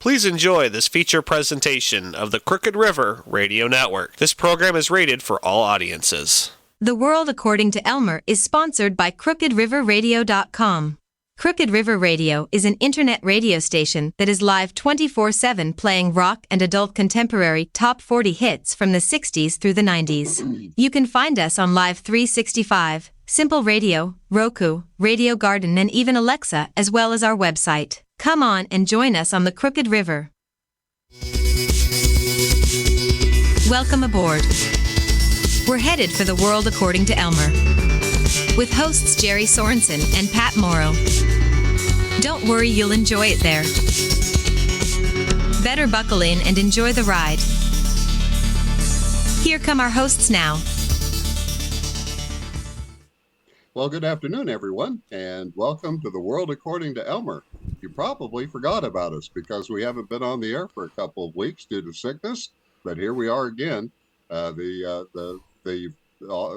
Please enjoy this feature presentation of the Crooked River Radio Network. This program is rated for all audiences. The World According to Elmer is sponsored by CrookedRiverRadio.com. Crooked River Radio is an internet radio station that is live 24/7 playing rock and adult contemporary top 40 hits from the 60s through the 90s. You can find us on Live 365, Simple Radio, Roku, Radio Garden, and even Alexa, as well as our website. Come on and join us on the Crooked River. Welcome aboard. We're headed for the world according to Elmer, with hosts Jerry Sorensen and Pat Morrow. Don't worry, you'll enjoy it there. Better buckle in and enjoy the ride. Here come our hosts now. Well, good afternoon, everyone, and welcome to the World According to Elmer. You probably forgot about us because we haven't been on the air for a couple of weeks due to sickness, but here we are again. The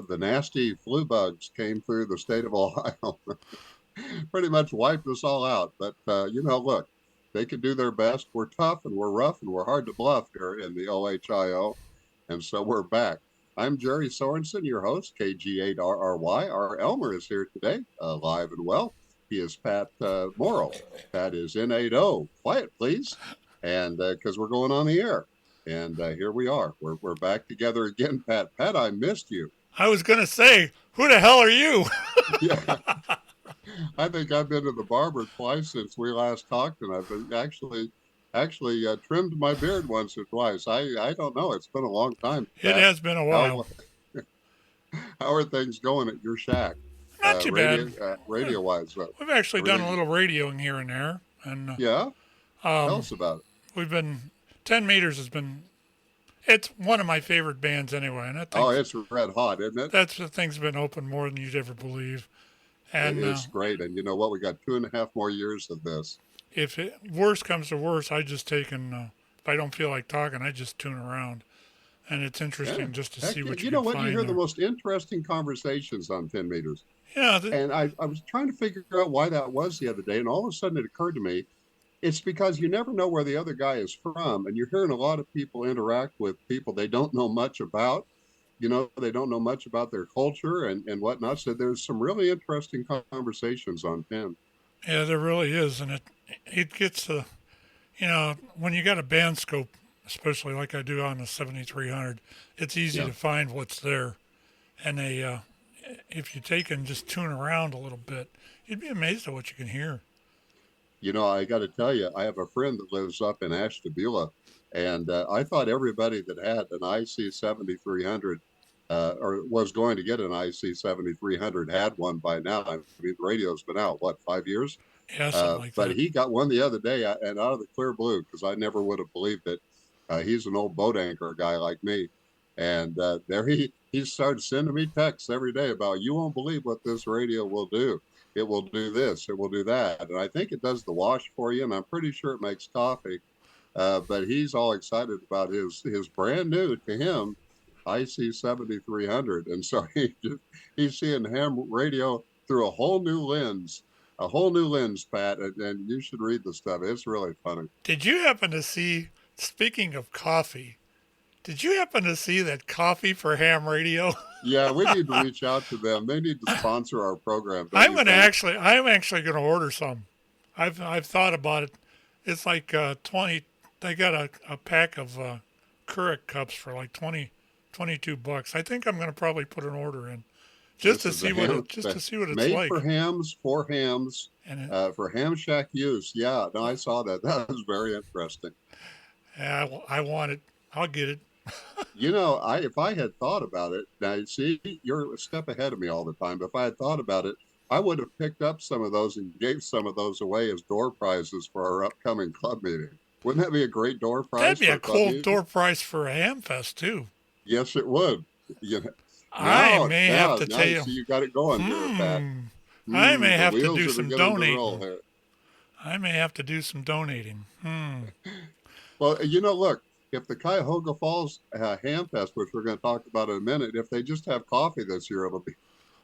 nasty flu bugs came through the state of Ohio, pretty much wiped us all out. But look, they can do their best. We're tough and we're rough and we're hard to bluff here in the OHIO, and so we're back. I'm Jerry Sorensen, your host, KG8RRY. Our Elmer is here today, live and well. He is Pat Morrow. Pat is N80. Quiet, please, and because we're going on the air. And here we are. We're back together again, Pat. Pat, I missed you. I was going to say, who the hell are you? Yeah. I think I've been to the barber twice since we last talked, and I've been actually trimmed my beard once or twice. I don't know. It's been a long time. It has been a while. How are things going at your shack? Not too bad. Radio-wise. We've actually done a little radioing here and there. And yeah? Tell us about it. 10 Meters has been, it's one of my favorite bands anyway. And it's red hot, isn't it? That thing's been open more than you'd ever believe. And it's great. And you know what? We got 2.5 more years of this. If worse comes to worse, I just take and, if I don't feel like talking, I just tune around. And it's interesting just to see what you can find. You know what? You hear the most interesting conversations on 10 Meters. Yeah. And I was trying to figure out why that was the other day. And all of a sudden it occurred to me, it's because you never know where the other guy is from. And you're hearing a lot of people interact with people they don't know much about. You know, they don't know much about their culture and whatnot. So there's some really interesting conversations on 10. Yeah, there really is. And it gets to, when you got a band scope, especially like I do on the 7300, it's easy to find what's there. And if you take and just tune around a little bit, you'd be amazed at what you can hear. You know, I got to tell you, I have a friend that lives up in Ashtabula, and I thought everybody that had an IC 7300 or was going to get an IC 7300 had one by now. I mean, the radio's been out, 5 years? Yeah, something like that. But he got one the other day, and out of the clear blue, because I never would have believed it. He's an old boat anchor guy like me, and there he started sending me texts every day about, you won't believe what this radio will do. It will do this, it will do that. And I think it does the wash for you, and I'm pretty sure it makes coffee. But he's all excited about his brand new, to him, IC 7300. And so he's seeing ham radio through a whole new lens, Pat, and you should read the stuff. It's really funny. Did you happen to see, speaking of coffee, did you happen to see that Coffee for Ham Radio? Yeah, we need to reach out to them. They need to sponsor our program. I'm actually going to order some. I've thought about it. It's like 20. They got a pack of Keurig cups for like $22. I think I'm going to probably put an order in just to see what it's made like. For hams, and for Ham Shack use. Yeah, no, I saw that. That was very interesting. Yeah, I want it. I'll get it. You know, if I had thought about it, now see, you're a step ahead of me all the time, but if I had thought about it, I would have picked up some of those and gave some of those away as door prizes for our upcoming club meeting. Wouldn't that be a great door prize? That'd be a cool door prize for a Ham Fest, too. Yes, it would. I may have to tell you. So you got it going here, Pat. I may have to do some donating. I may have to do some donating. Well, look, if the Cuyahoga Falls Ham Fest, which we're going to talk about in a minute, if they just have coffee this year, it'll be.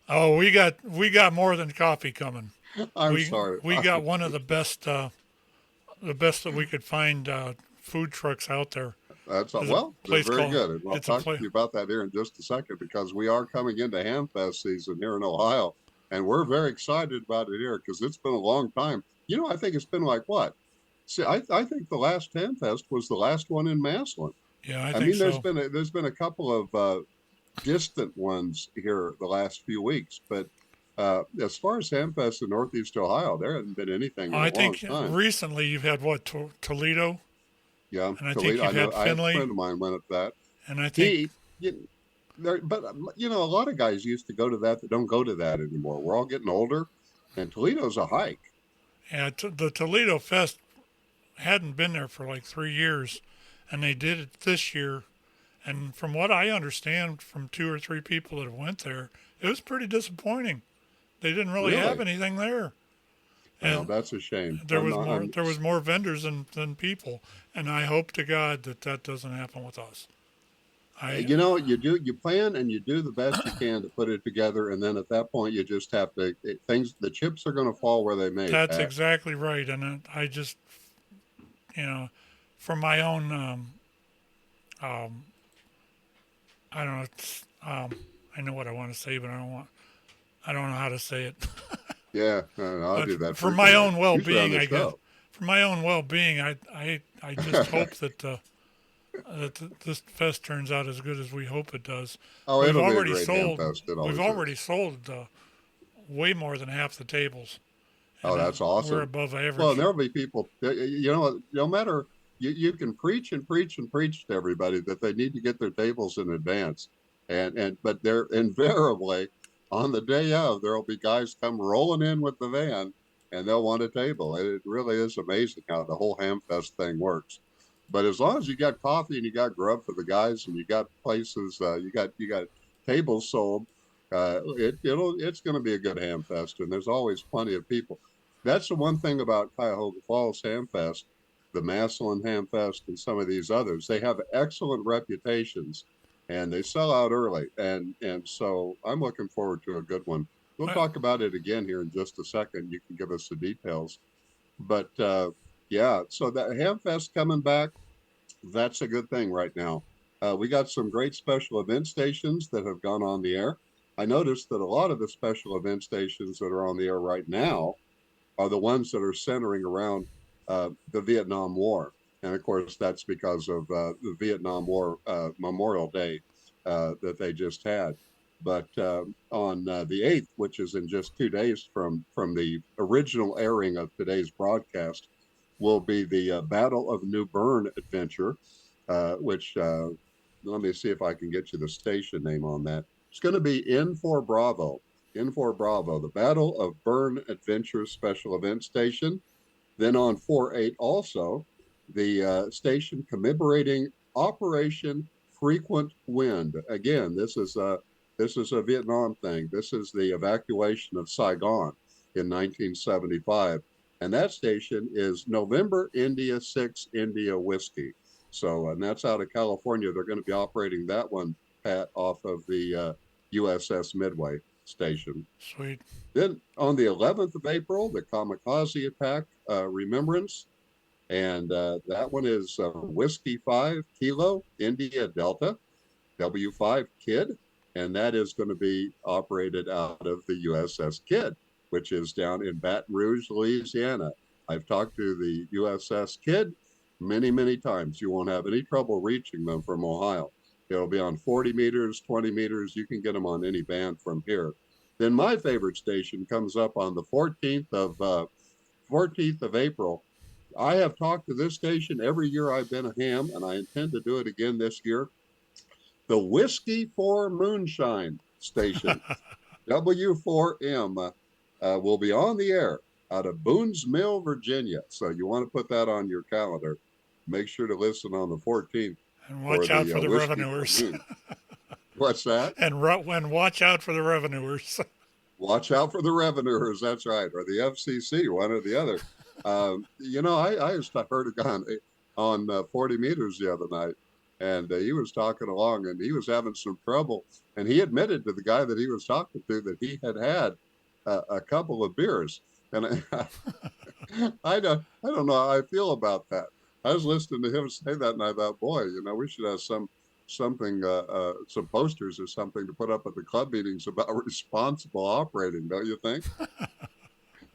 Oh, we got more than coffee coming. I'm sorry. We got one of the best the best that we could find food trucks out there. That's There's a well, they're place very called good. And I'll it's a talk to place. you about that here in just a second because we are coming into Hamfest season here in Ohio, and we're very excited about it here because it's been a long time. I think it's been like what? See, I think the last Hamfest was the last one in Massillon. Yeah, I I think mean, so. there's been a couple of distant ones here the last few weeks, but as far as Hamfest in Northeast Ohio, there hasn't been anything in a I long think time. recently you've had what Toledo, Yeah, and I think Toledo. I you've know. had I had a Finley, friend of mine went at that. and I think He, you, there, but a lot of guys used to go to that don't go to that anymore. We're all getting older, and Toledo's a hike. yeah, the Toledo Fest hadn't been there for like 3 years, and they did it this year. And from what I understand from 2 or 3 people that went there, it was pretty disappointing. They didn't really have Really? anything there, Well, and that's a shame. there was more vendors than people. And I hope to God that doesn't happen with us. I you plan and you do the best you can to put it together, and then at that point, you just have to the chips are going to fall where they may. That's Pat. exactly right. And I just from my own um, I don't know. I know what I want to say, but I don't know how to say it. Yeah, I'll do But that for my frequently. own Usually on well-being, the I guess. show. For my own well-being, I just hope that this fest turns out as good as we hope it does. Oh, We've it'll be a already great sold. Hamfest. It always We've is. already sold way more than half the tables, Oh, and that's we're awesome. above Well, average. there'll be people, no matter, you can preach and preach and preach to everybody that they need to get their tables in advance. But they're invariably on the day of, there'll be guys come rolling in with the van and they'll want a table. It really is amazing how the whole Hamfest thing works. But as long as you got coffee and you got grub for the guys and you got places, you got tables sold, it's going to be a good Hamfest, and there's always plenty of people. That's the one thing about Cuyahoga Falls Hamfest, the Massillon Hamfest, and some of these others. They have excellent reputations, and they sell out early. And so I'm looking forward to a good one. We'll Well, talk about it again here in just a second. You can give us the details. But yeah, so that Hamfest coming back, that's a good thing right now. We got some great special event stations that have gone on the air. I noticed that a lot of the special event stations that are on the air right now are the ones that are centering around the Vietnam War. And of course, that's because of the Vietnam War Memorial Day that they just had. But on the 8th, which is in just 2 days from the original airing of today's broadcast, will be the Battle of New Bern adventure, which let me see if I can get you the station name on that. It's going to be N4 Bravo. N4 Bravo, the Battle of Bern Adventure Special Event Station. Then on 4/8 also, the station commemorating Operation Frequent Wind. Again, this is a Vietnam thing. This is the evacuation of Saigon in 1975. And that station is November India 6 India Whiskey. So, and that's out of California. They're going to be operating that one, Pat, off of the USS Midway station. sweet. Then on the 11th of April, the Kamikaze attack remembrance. And that one is Whiskey 5 Kilo India Delta, W5 Kid. And that is going to be operated out of the USS Kidd, which is down in Baton Rouge, Louisiana. I've talked to the USS Kidd many, many times. You won't have any trouble reaching them from Ohio. It'll be on 40 meters, 20 meters. You can get them on any band from here. Then my favorite station comes up on the 14th of April. I have talked to this station every year I've been a ham, and I intend to do it again this year. The Whiskey 4 Moonshine station, W4M, will be on the air out of Boone's Mill, Virginia. So you want to put that on your calendar. Make sure to listen on the 14th And for watch out the for the Whiskey 4 revenuers. Moon. What's that? And watch out for the revenuers. Watch out for the revenuers. That's right. Or the FCC, one or the other. I just heard a guy on 40 meters the other night, and he was talking along, and he was having some trouble. And he admitted to the guy that he was talking to that he had a couple of beers. And I don't know how I feel about that. I was listening to him say that, and I thought, boy, we should have some posters or something to put up at the club meetings about responsible operating. Don't you think?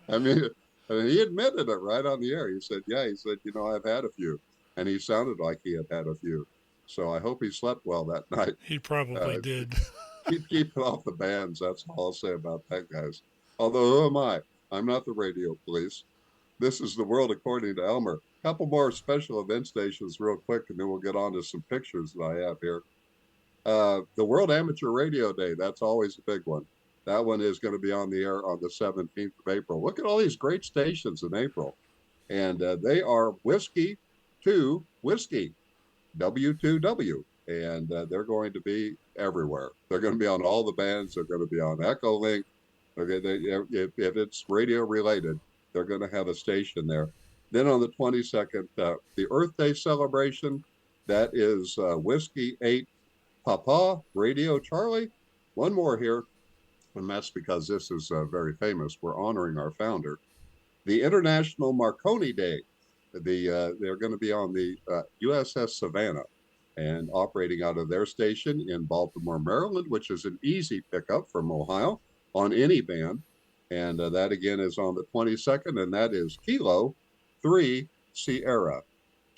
I mean, he admitted it right on the air. He said, "Yeah," he said, "I've had a few," and he sounded like he had had a few. So I hope he slept well that night. He probably Uh, did. keep it off the bands. That's all I'll say about that, guys. Although, who am I? I'm not the radio police. This is the world according to Elmer. Couple more special event stations, real quick, and then we'll get on to some pictures that I have here. The World Amateur Radio Day. That's always a big one. That one is going to be on the air on the 17th of April. Look at all these great stations in April. And they are Whiskey to Whiskey, W2W. And they're going to be everywhere. They're going to be on all the bands. They're going to be on Echolink. Okay, if it's radio related, they're going to have a station there. Then on the 22nd, the Earth Day celebration, that is Whiskey 8 Papa Radio Charlie. One more here, and that's because this is very famous. We're honoring our founder. The International Marconi Day. They're going to be on the USS Savannah and operating out of their station in Baltimore, Maryland, which is an easy pickup from Ohio on any band. And that again is on the 22nd, and that is Kilo 3 Sierra,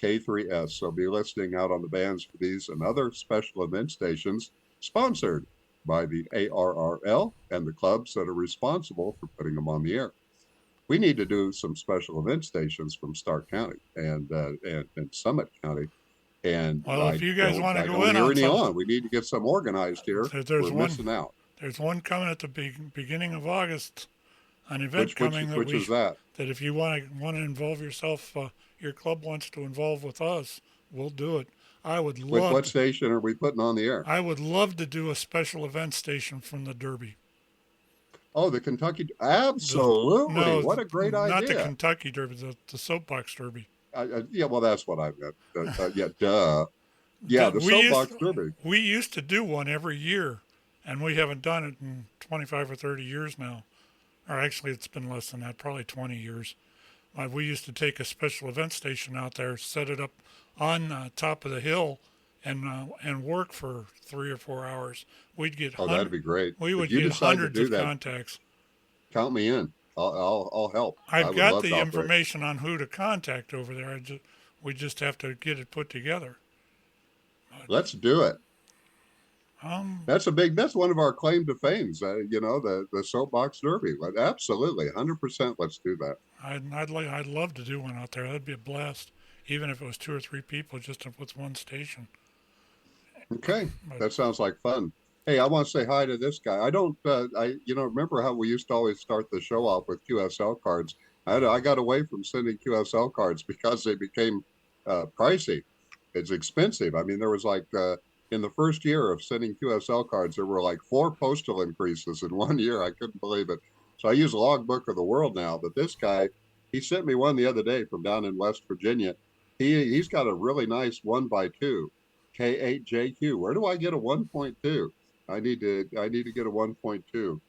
K3S. So be listening out on the bands for these and other special event stations sponsored by the ARRL and the clubs that are responsible for putting them on the air. We need to do some special event stations from Stark County and Summit County. And well, if you guys want to go in on something, we need to get some organized here. We're missing out. There's one coming at the beginning of August, an event which is that if you want to involve yourself, your club wants to involve with us, we'll do it. I would love. What station are we putting on the air? I would love to do a special event station from the Derby. Oh, the Kentucky! Absolutely! No, what a great idea! Not the Kentucky Derby, the Soapbox Derby. Yeah, well, that's what I meant. Yeah, duh. Yeah, the Soapbox Derby. We used to do one every year, and we haven't done it in 25 or 30 years now. Or actually, it's been less than that, probably 20 years. We used to take a special event station out there, set it up on top of the hill, and work for 3 or 4 hours. We'd get that'd be great. We would get hundreds of contacts. Count me in. I'll help. I've got the information on who to contact over there. We just have to get it put together. Let's do it. That's one of our claim to fame. The Soapbox Derby. Absolutely, 100%. Let's do that. I'd love to do one out there. That'd be a blast, even if it was 2 or 3 people just with one station. Okay, that sounds like fun. Hey, I want to say hi to this guy. I don't, remember how we used to always start the show off with QSL cards. I got away from sending QSL cards because they became pricey. It's expensive. I mean, there was in the first year of sending QSL cards, there were 4 postal increases in 1 year. I couldn't believe it. So I use Logbook of the World now. But this guy, he sent me one the other day from down in West Virginia. He's got a really nice 1x2 K8JQ. Where do I get a 1.2? I need to get a 1.2,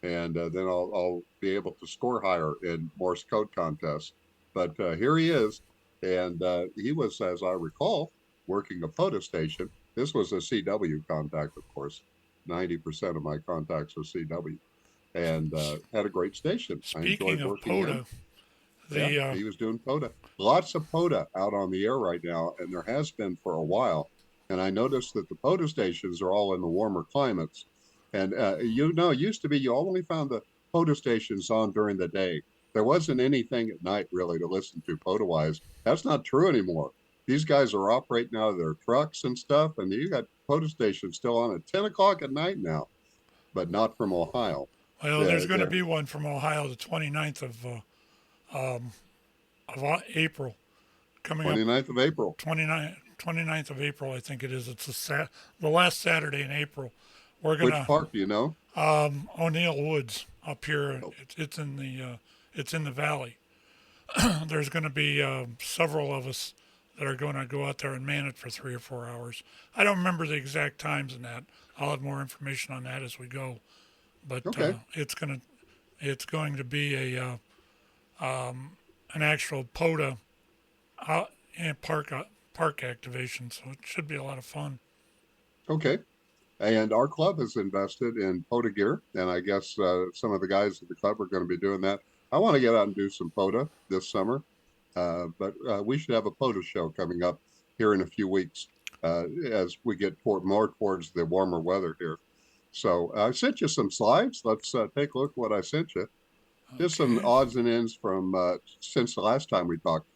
and then I'll be able to score higher in Morse code contests. But here he is, and he was, as I recall, working a POTA station. This was a CW contact, of course. 90% of my contacts are CW, and had a great station. Speaking of POTA, he was doing POTA. Lots of POTA out on the air right now, and there has been for a while. And I noticed that the POTA stations are all in the warmer climates. And, it used to be you only found the POTA stations on during the day. There wasn't anything at night, really, to listen to POTA-wise. That's not true anymore. These guys are operating out of their trucks and stuff, and you got POTA stations still on at 10 o'clock at night now, but not from Ohio. Well, there's going to be one from Ohio the 29th of April. Coming 29th of April. 29th of April, I think it is. It's the last Saturday in April. We're gonna. Which park do you know? O'Neill Woods up here. Oh. It's in the valley. There's going to be several of us that are going to go out there and man it for 3 or 4 hours. I don't remember the exact times in that. I'll have more information on that as we go. But okay. It's going to be an actual POTA out and park activation. So it should be a lot of fun. Okay. And our club has invested in POTA gear, and I guess some of the guys at the club are going to be doing that. I want to get out and do some POTA this summer, but we should have a POTA show coming up here in a few weeks as we get more towards the warmer weather here. So I sent you some slides. Let's take a look at what I sent you. Just some Okay. odds and ends from since the last time we talked.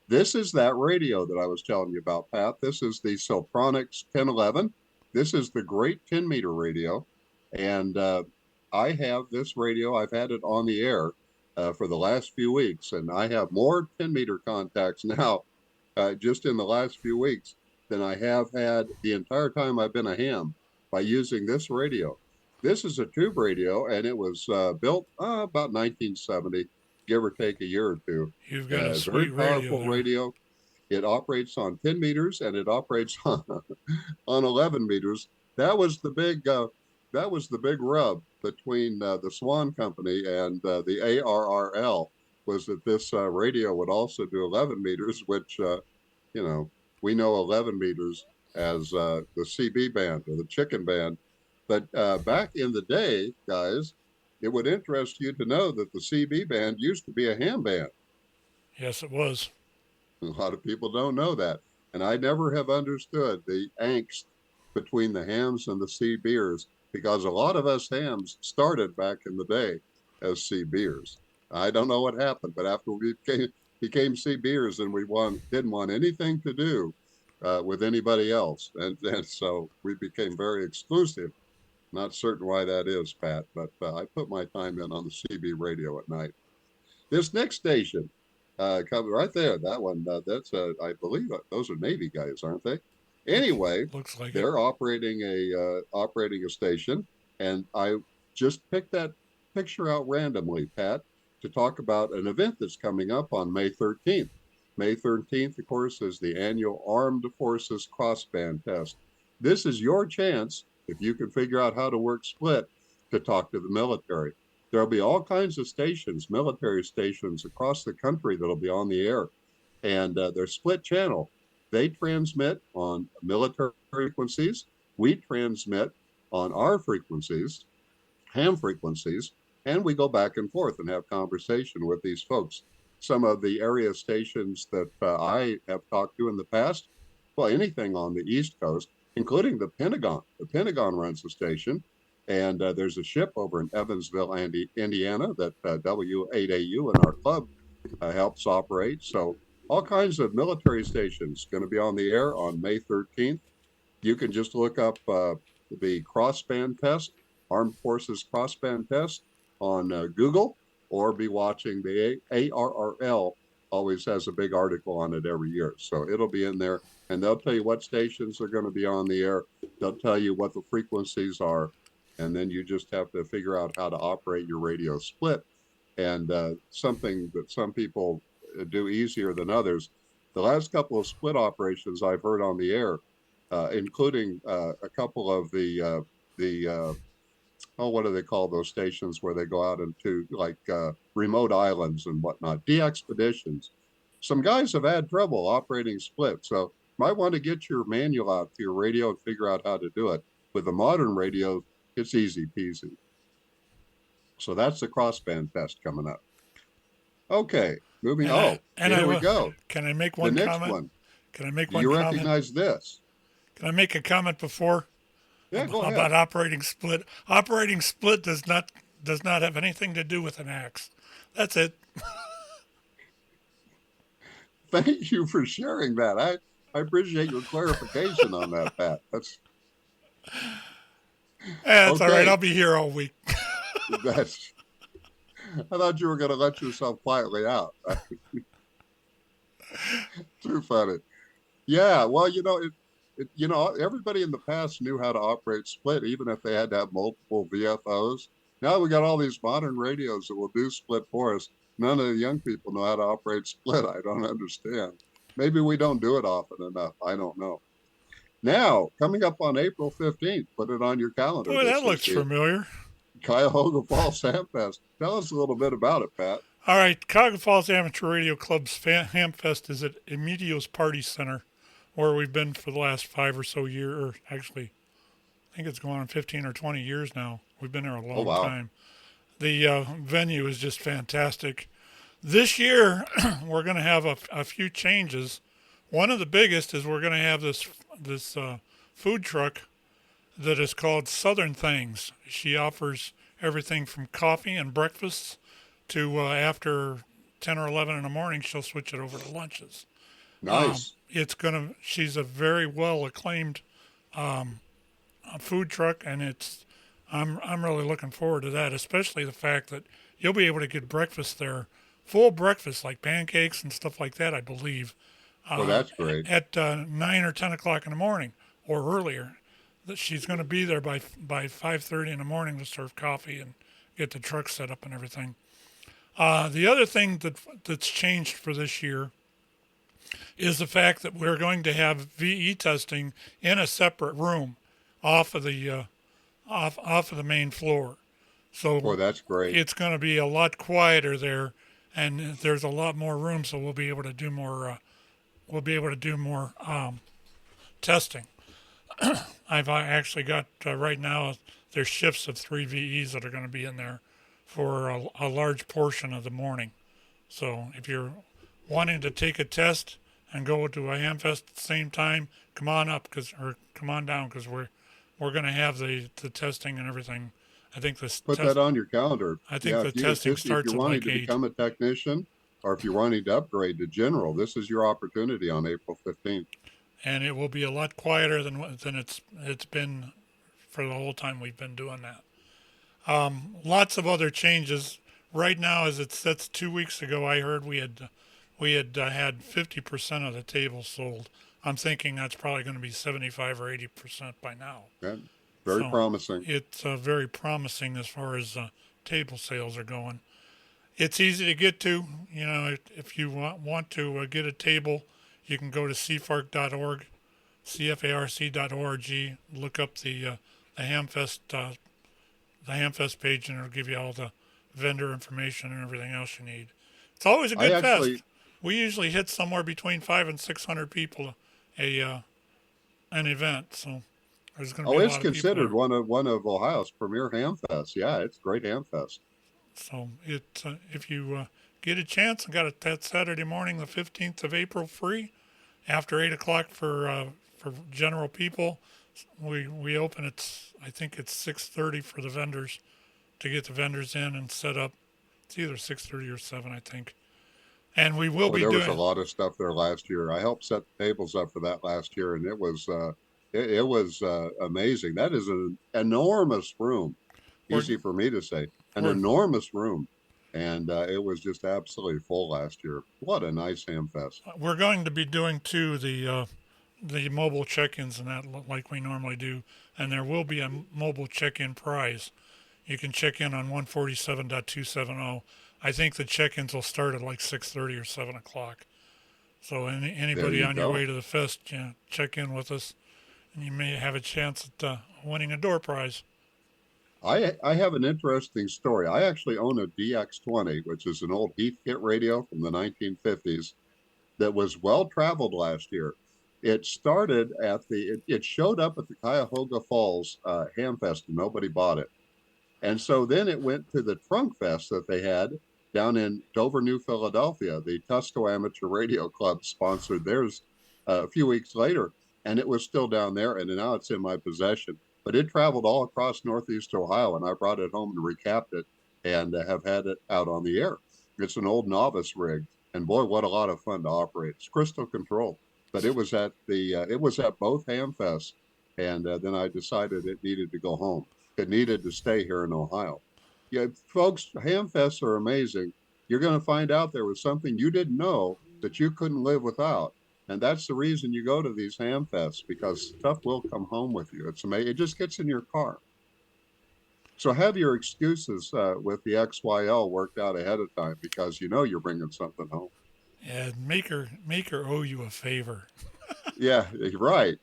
This is that radio that I was telling you about, Pat. This is the Sopronics 1011. This is the great 10-meter radio. And I have this radio. I've had it on the air for the last few weeks. And I have more 10-meter contacts now just in the last few weeks than I have had the entire time I've been a ham by using this radio. This is a tube radio, and it was built about 1970, give or take a year or two. You've got a Very sweet powerful radio. radio. It operates on 10 meters and it operates on 11 meters. That was the big rub between the Swan Company and the ARRL, was that this radio would also do 11 meters, which we know 11 meters as the CB band or the chicken band. But back in the day, guys, it would interest you to know that the CB band used to be a ham band. Yes, it was. A lot of people don't know that. And I never have understood the angst between the hams and the CBers, because a lot of us hams started back in the day as CBers. I don't know what happened, but after we became CBers and we didn't want anything to do with anybody else. And so we became very exclusive. Not certain why that is, Pat, but I put my time in on the CB radio at night. This next station, comes right there. That one, that's I believe those are Navy guys, aren't they? Anyway, Looks like it. they're operating a station, and I just picked that picture out randomly, Pat, to talk about an event that's coming up on May 13th. May 13th, of course, is the annual Armed Forces Crossband Test. This is your chance, if you can figure out how to work split, to talk to the military. There'll be all kinds of stations, military stations across the country that'll be on the air, and they're split channel. They transmit on military frequencies. We transmit on our frequencies, ham frequencies, and we go back and forth and have conversation with these folks. Some of the area stations that I have talked to in the past, well, anything on the East Coast, including the Pentagon. The Pentagon runs a station, and there's a ship over in Evansville, Indiana, that W8AU and our club helps operate. So all kinds of military stations going to be on the air on May 13th. You can just look up the crossband test, Armed Forces Crossband Test, on Google, or be watching the ARRL. Always has a big article on it every year. So it'll be in there, and they'll tell you what stations are going to be on the air. They'll tell you what the frequencies are, and then you just have to figure out how to operate your radio split. And something that some people do easier than others. The last couple of split operations I've heard on the air, including a couple of the what do they call those stations where they go out into like remote islands and whatnot, de-expeditions. Some guys have had trouble operating split, so might want to get your manual out to your radio and figure out how to do it. With a modern radio, it's easy peasy. So that's the crossband test coming up. Okay, moving. Here we go. Can I make The one next comment? one. Can I make Do one you comment? recognize this? Can I make a comment before? Yeah, go About ahead. operating split. Operating split does not have anything to do with an axe. That's it. Thank you for sharing that. I appreciate your clarification on that, Pat. That's That's all Okay. right. I'll be here all week. that's. I thought you were going to let yourself quietly out. Too funny. Yeah, well, everybody in the past knew how to operate split, even if they had to have multiple VFOs. Now we got all these modern radios that will do split for us. None of the young people know how to operate split. I don't understand. Maybe we don't do it often enough. I don't know. Now, coming up on April 15th, put it on your calendar. Boy, This that is looks the familiar. Cuyahoga Falls Ham Fest. Tell us a little bit about it, Pat. All right, Cuyahoga Falls Amateur Radio Club's Hamfest is at Emilio's Party Center, where we've been for the last 5 or so years, or actually, I think it's going on 15 or 20 years now. We've been there a Oh, long wow. time. The venue is just fantastic. This year, we're going to have a few changes. One of the biggest is we're going to have this food truck that is called Southern Things. She offers everything from coffee and breakfasts to after 10 or 11 in the morning, she'll switch it over to lunches. Nice. She's a very well acclaimed food truck, and I'm really looking forward to that, especially the fact that you'll be able to get breakfast there, full breakfast like pancakes and stuff like that, I believe, Well, that's great. at 9 or 10 o'clock in the morning or earlier. That she's going to be there by 5:30 in the morning to serve coffee and get the truck set up and everything. The other thing that's changed for this year is the fact that we're going to have VE testing in a separate room off of the off of the main floor. So Boy, that's great. it's going to be a lot quieter there, and there's a lot more room, so we'll be able to do more. Testing. I've actually got right now. There's shifts of 3 VEs that are going to be in there for a large portion of the morning. So if you're wanting to take a test and go to a Hamfest at the same time, come on down because we're going to have the testing and everything. I think Put that on your calendar. I think the testing starts if at you're wanting like to 8. become a technician, or if you're wanting to upgrade to general, this is your opportunity on April 15th. And it will be a lot quieter than it's been for the whole time we've been doing that. Lots of other changes. Right now, as it sits, 2 weeks ago, I heard we had had 50% of the tables sold. I'm thinking that's probably going to be 75 or 80% by now. Yeah, very promising. It's very promising as far as table sales are going. It's easy to get to. You know, if you want to get a table, you can go to cfarc.org, cfarc.org, look up the Hamfest page, and it'll give you all the vendor information and everything else you need. It's always a good fest. We usually hit somewhere between 500 and 600 people an event. So there's going to be a lot of people. It's considered one of Ohio's premier Hamfests. Yeah, it's a great Hamfest. So if you get a chance, I got that Saturday morning, the 15th of April, free after 8 o'clock for general people. We open I think it's 6:30 for the vendors to get the vendors in and set up. It's either 6:30 or 7, I think. And we will be doing. There was a lot of stuff there last year. I helped set the tables up for that last year, and it was amazing. That is an enormous room. Easy for me to say, an enormous room, and it was just absolutely full last year. What a nice Hamfest. We're going to be doing too the mobile check-ins and that like we normally do, and there will be a mobile check-in prize. You can check in on 147.270. I think the check-ins will start at like 6:30 or 7 o'clock. So anybody on your way to the fest, check in with us, and you may have a chance at winning a door prize. I have an interesting story. I actually own a DX20, which is an old Heathkit radio from the 1950s that was well traveled last year. It started it showed up at the Cuyahoga Falls Hamfest and nobody bought it. And so then it went to the Trunk Fest that they had down in Dover, New Philadelphia. The Tusco Amateur Radio Club sponsored theirs a few weeks later, and it was still down there, and now it's in my possession. But it traveled all across Northeast Ohio, and I brought it home and recapped it and have had it out on the air. It's an old novice rig, and boy, what a lot of fun to operate. It's crystal control. But it was at both Hamfests, and then I decided it needed to go home. It needed to stay here in Ohio. Yeah, folks, Hamfests are amazing. You're going to find out there was something you didn't know that you couldn't live without. And that's the reason you go to these Hamfests, because stuff will come home with you. It's amazing. It just gets in your car. So have your excuses with the XYL worked out ahead of time, because you know you're bringing something home. Yeah, make her owe you a favor. Yeah, right.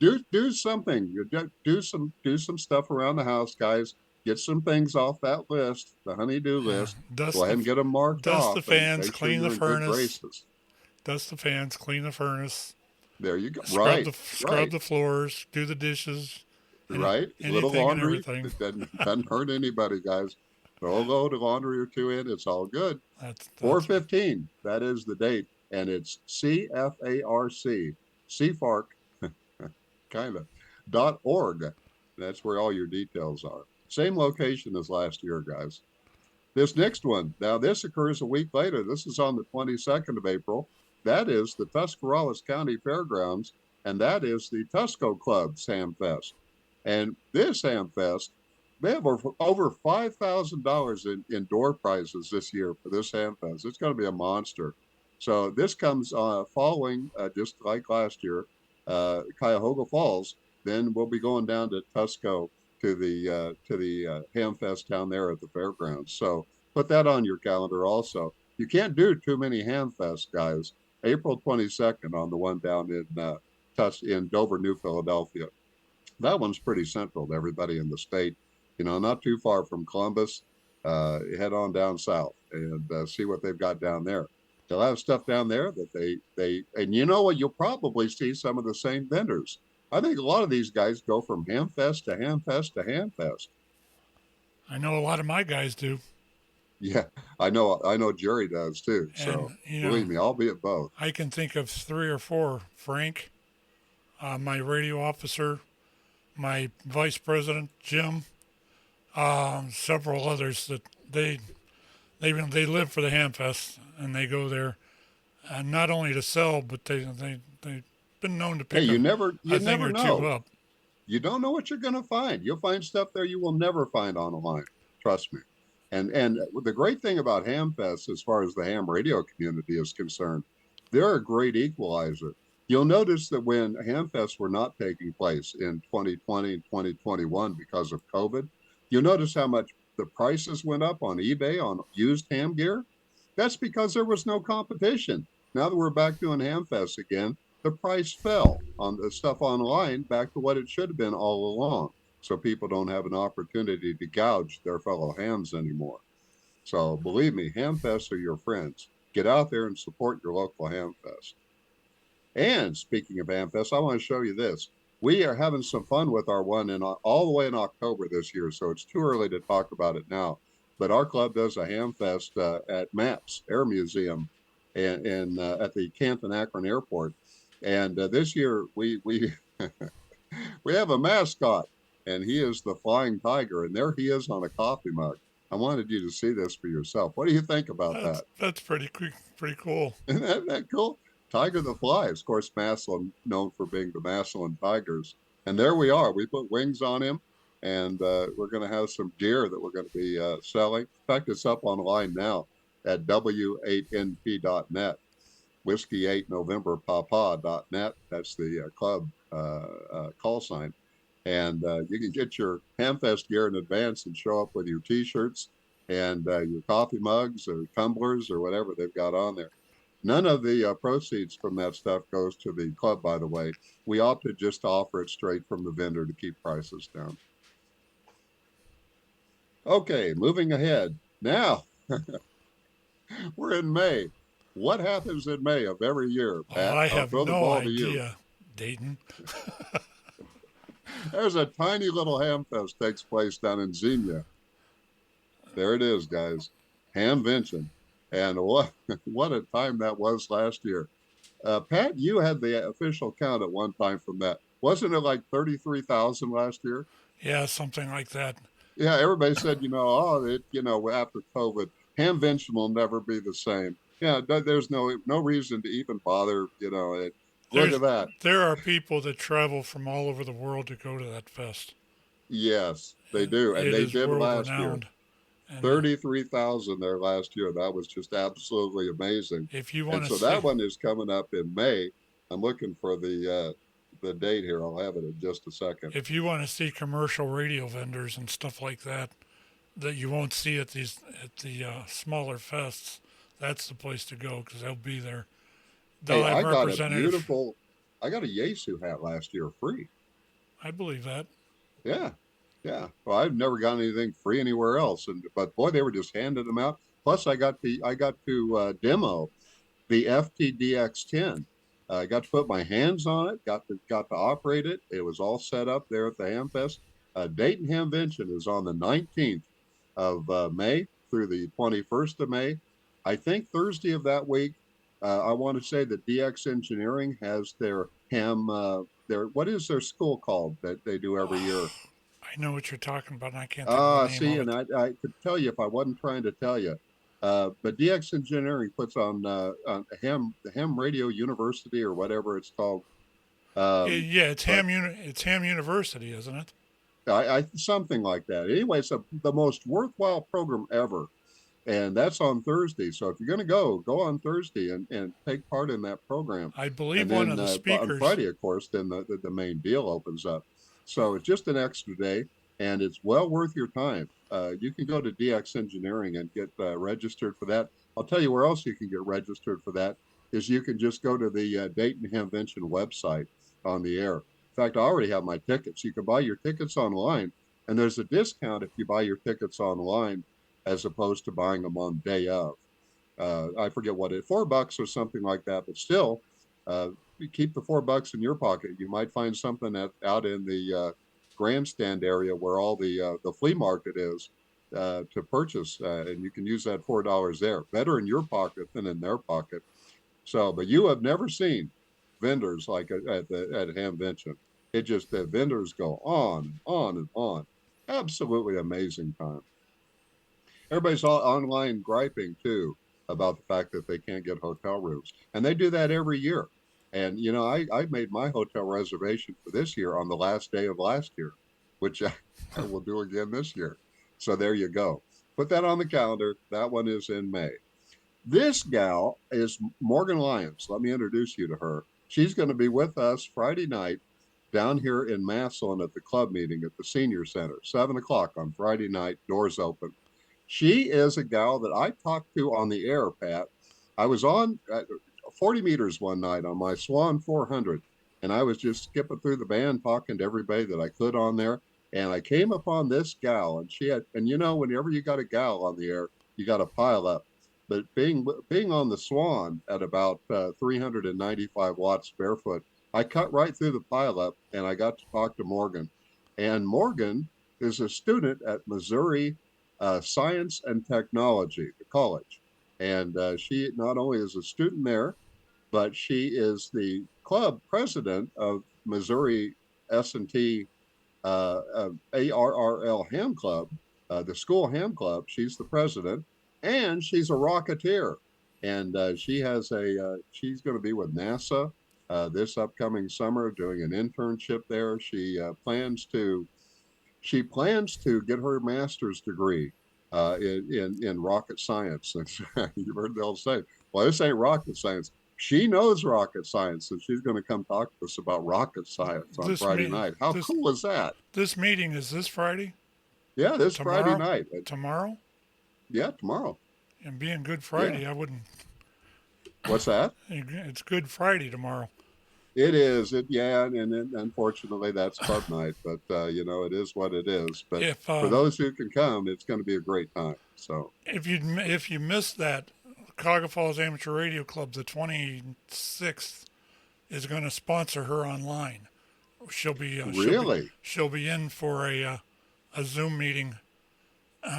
Do something. Do some stuff around the house, guys. get some things off that list, the honey-do Yeah. list. Go ahead and get them marked Dust the off and fans, make sure clean you're the in good furnace. graces. Dust the fans, clean the furnace. There you go. Scrub Right. the floors, do the dishes, Right. Little anything and laundry. everything. It doesn't hurt anybody, guys. Throw a load of laundry or two in. It's all good. That's 415. That is the date. And it's CFARC. CFARC, kind of, .org. That's where all your details are. Same location as last year, guys. This next one, now this occurs a week later. This is on the 22nd of April. That is the Tuscarawas County Fairgrounds, and that is the Tusco Club's Ham Fest. And this Ham Fest, they have over $5,000 in door prizes this year for this Ham Fest. It's going to be a monster. So this comes following, just like last year, Cuyahoga Falls. Then we'll be going down to Tusco to the Ham Fest down there at the fairgrounds. So put that on your calendar also. You can't do too many Ham Fests, guys. April 22nd on the one down in Dover, New Philadelphia. That one's pretty central to everybody in the state. You know, not too far from Columbus. Head on down south and see what they've got down there. They'll have stuff down there that and you know what? You'll probably see some of the same vendors. I think a lot of these guys go from Ham Fest to Ham Fest to Ham Fest. I know a lot of my guys do. Yeah, I know Jerry does too. So believe me, I'll be at both. I can think of 3 or 4. Frank, my radio officer, my vice president, Jim, several others that they live for the Ham Fest and they go there, and not only to sell, but they've been known to pick you never thing or know. two up. You don't know what you're going to find. You'll find stuff there you will never find on the line. Trust me. And the great thing about Ham Fest, as far as the ham radio community is concerned, they're a great equalizer. You'll notice that when Ham Fests were not taking place in 2020 and 2021 because of COVID, you'll notice how much the prices went up on eBay on used ham gear. That's because there was no competition. Now that we're back doing Ham Fests again, the price fell on the stuff online back to what it should have been all along. So people don't have an opportunity to gouge their fellow hams anymore. So believe me, Ham Fests are your friends. Get out there and support your local Ham Fest. And speaking of Ham Fest, I want to show you this. We are having some fun with our one all the way in October this year, so it's too early to talk about it now. But our club does a Ham Fest at MAPS Air Museum and at the Canton Akron Airport. And this year we we have a mascot, and he is the Flying Tiger, and there he is on a coffee mug. I wanted you to see this for yourself. What do you think about that? That's pretty cool. Isn't that cool? Tiger the Flies, of course, Massillon, known for being the Massillon Tigers. And there we are. We put wings on him, and we're going to have some gear that we're going to be selling. In fact, it's up online now at w8np.net. Whiskey 8 November Papa.net. That's the club call sign. And you can get your Hamfest gear in advance and show up with your T-shirts and your coffee mugs or tumblers or whatever they've got on there. None of the proceeds from that stuff goes to the club, by the way. We opted just to offer it straight from the vendor to keep prices down. Okay, moving ahead. Now, we're in May. What happens in May of every year, Pat? I have no idea, you. Dayton. There's a tiny little ham fest takes place down in Xenia. There it is, guys. Hamvention. And what a time that was last year. Pat, you had the official count at one time from that. Wasn't it like 33,000 last year? Yeah, something like that. Yeah, everybody said, after COVID, Hamvention will never be the same. Yeah, there's no reason to even bother, Look at that. There are people that travel from all over the world to go to that fest. Yes, they do. And they did last year. 33,000 there last year. That was just absolutely amazing. If you want to see, that one is coming up in May. I'm looking for the date here. I'll have it in just a second. If you want to see commercial radio vendors and stuff like that you won't see at the smaller fests, that's the place to go because they'll be there. I got a Yaesu hat last year free. I believe that. Yeah. Yeah. Well, I've never gotten anything free anywhere else, but boy, they were just handing them out. Plus, I got to demo the FTDX10. I got to put my hands on it, got to operate it. It was all set up there at the Hamfest. Dayton Hamvention is on the 19th of May through the 21st of May. I think Thursday of that week, I want to say that DX Engineering has their what is their school called that they do every year? I know what you're talking about, and I can't think of the name See, of and it. I could tell you if I wasn't trying to tell you. But DX Engineering puts on the Ham Radio University or whatever it's called. Um, Yeah, it's but It's Ham University, isn't it? I something like that. Anyway, it's the most worthwhile program ever, and that's on Thursday. So if you're going to go on Thursday and take part in that program, I believe and one then of the on speakers. Friday, of course, then the main deal opens up. So it's just an extra day, and it's well worth your time. You can go to DX Engineering and get registered for that. I'll tell you where else you can get registered for that is you can just go to the Dayton Hamvention website on the air. In fact, I already have my tickets. You can buy your tickets online, and there's a discount if you buy your tickets online as opposed to buying them on day of. I forget what it, $4 or something like that, but still, you keep the $4 in your pocket. You might find something out in the grandstand area where all the flea market is to purchase, and you can use that $4 there. Better in your pocket than in their pocket. So, but you have never seen vendors like at Hamvention. It just the vendors go on and on and on. Absolutely amazing time. Everybody's all online griping too about the fact that they can't get hotel rooms, and they do that every year. And I made my hotel reservation for this year on the last day of last year, which I will do again this year. So there you go. Put that on the calendar. That one is in May. This gal is Morgan Lyons. Let me introduce you to her. She's going to be with us Friday night down here in Massillon at the club meeting at the Senior Center, 7 o'clock on Friday night, doors open. She is a gal that I talked to on the air, Pat. I was on 40 meters one night on my Swan 400, and I was just skipping through the band, talking to everybody that I could on there. And I came upon this gal, and whenever you got a gal on the air, you got to pile up. But being on the Swan at about 395 watts barefoot, I cut right through the pileup, and I got to talk to Morgan. And Morgan is a student at Missouri Science and Technology, the college. And she not only is a student there, but she is the club president of Missouri S&T ARRL Ham Club, the school ham club. She's the president, and she's a Rocketeer. And she's going to be with NASA this upcoming summer doing an internship there. She plans to get her master's degree in rocket science. And you've heard they'll say, well, this ain't rocket science. She knows rocket science, and she's going to come talk to us about rocket science on Friday night. How cool is that? This meeting is this Friday? Yeah, this Friday Tomorrow? night. Tomorrow? Yeah, tomorrow. And being Good Friday, Yeah. I wouldn't. What's that? It's Good Friday tomorrow. It is. And unfortunately, that's club night. But it is what it is. But for those who can come, it's going to be a great time. So if you missed that, Cuyahoga Falls Amateur Radio Club, the 26th, is going to sponsor her online. She'll be really. She'll be in for a Zoom meeting.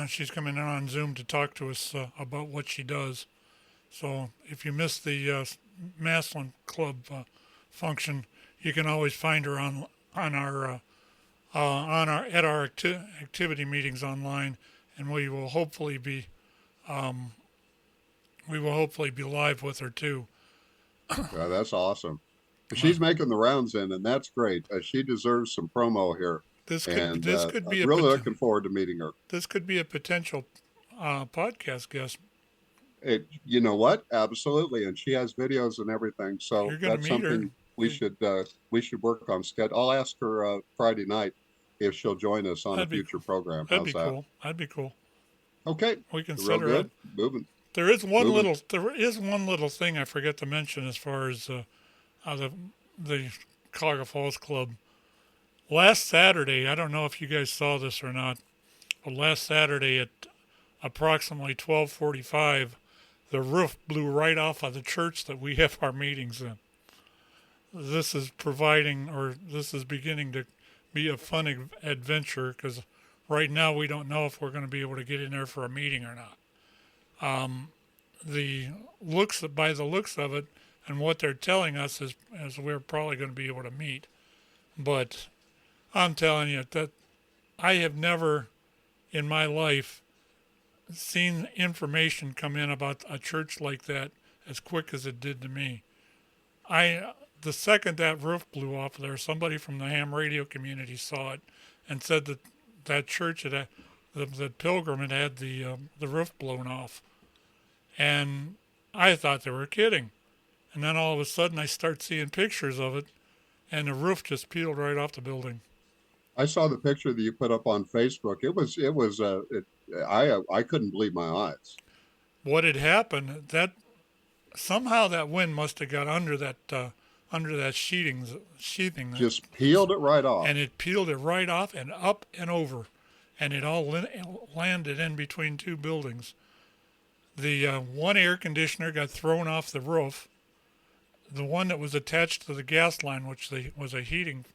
She's coming in on Zoom to talk to us about what she does. So if you missed the Massillon Club function, you can always find her on our activity meetings online, and we will hopefully be live with her too. Yeah, that's awesome. She's making the rounds in, and that's great. She deserves some promo here. This could be I'm really looking forward to meeting her. This could be a potential podcast guest. You know what? Absolutely, and she has videos and everything. So that's something we should work on schedule. I'll ask her Friday night if she'll join us on a future program. That'd be cool. That'd be cool. Okay, we can set her up. Moving. There is one little thing I forget to mention as far as the Cuyahoga Falls Club. Last Saturday, I don't know if you guys saw this or not, but last Saturday at approximately 12:45, the roof blew right off of the church that we have our meetings in. This is beginning to be a fun adventure because right now we don't know if we're going to be able to get in there for a meeting or not. By the looks of it, and what they're telling us is we're probably going to be able to meet. But I'm telling you that I have never in my life seen information come in about a church like that as quick as it did to me. The second that roof blew off there, somebody from the ham radio community saw it and said that that church the Pilgrim had the roof blown off, and I thought they were kidding. And then all of a sudden, I start seeing pictures of it, and the roof just peeled right off the building. I saw the picture that you put up on Facebook. I couldn't believe my eyes. What had happened, that somehow that wind must have got under that sheathing, Just peeled it right off. and it peeled it right off and up and over, and it all landed in between two buildings. The one air conditioner got thrown off the roof. The one that was attached to the gas line, which was a heating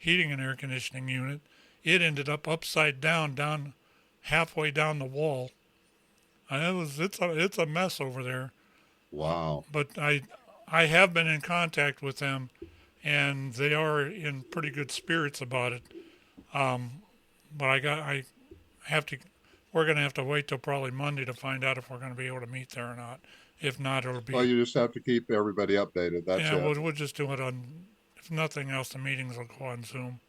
and air conditioning unit, it ended up upside down halfway down the wall. It's a mess over there. Wow. But I have been in contact with them, and they are in pretty good spirits about it. But we're going to have to wait till probably Monday to find out if we're going to be able to meet there or not. If not, it'll be. Well, you just have to keep everybody updated. That's it. We'll just do it on. If nothing else, the meetings will go on Zoom.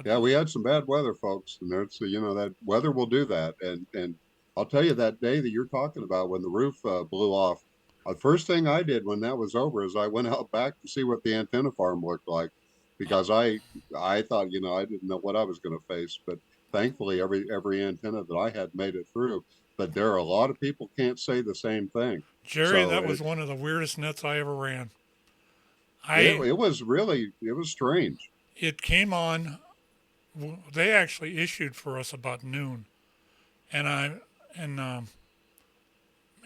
Yeah, we had some bad weather, folks, and that weather will do that. And I'll tell you, that day that you're talking about when the roof blew off, the first thing I did when that was over is I went out back to see what the antenna farm looked like, because I thought, I didn't know what I was going to face, but thankfully every antenna that I had made it through. But there are a lot of people can't say the same thing. Jerry, that was one of the weirdest nets I ever ran. It was strange. It came on. They actually issued for us about noon, and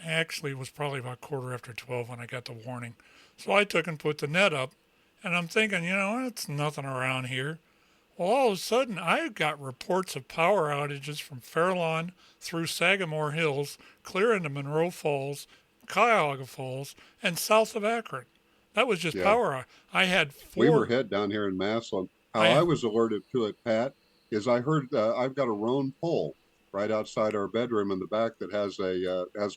actually it was probably about 12:15 when I got the warning. So I took and put the net up, and I'm thinking, it's nothing around here. Well, all of a sudden, I got reports of power outages from Fairlawn through Sagamore Hills, clear into Monroe Falls, Cuyahoga Falls, and south of Akron. That was just power. I had 4. We were hit down here in Massillon. How I was alerted to it, Pat, is I heard I've got a Roan pole right outside our bedroom in the back that has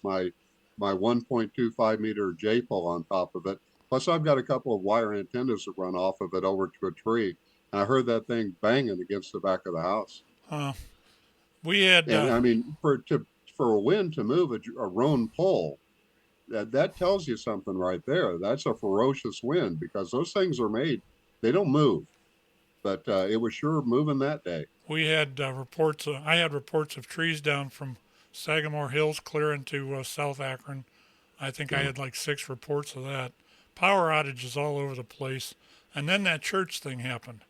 my 1.25 meter J pole on top of it. Plus, I've got a couple of wire antennas that run off of it over to a tree. And I heard that thing banging against the back of the house. We had, and I mean, for a wind to move a Roan pole, that tells you something right there. That's a ferocious wind, because those things are made, they don't move. But it was sure moving that day. We had reports. I had reports of trees down from Sagamore Hills clear into South Akron. I think I had like 6 reports of that. Power outages all over the place. And then that church thing happened.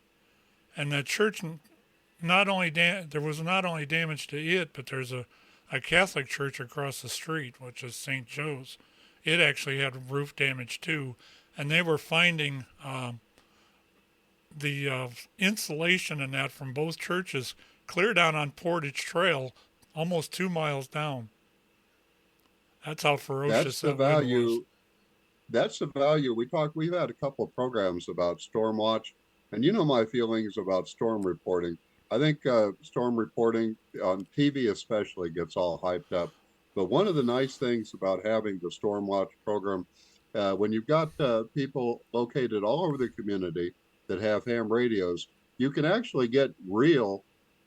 And that church, there was not only damage to it, but there's a Catholic church across the street, which is St. Joe's. It actually had roof damage too. And they were finding the insulation and that from both churches clear down on Portage Trail, almost 2 miles down. That's how ferocious that wind was. That's the value. We've had a couple of programs about storm watch, and my feelings about storm reporting. I think storm reporting on TV especially gets all hyped up. But one of the nice things about having the storm watch program, when you've got people located all over the community that have ham radios, you can actually get real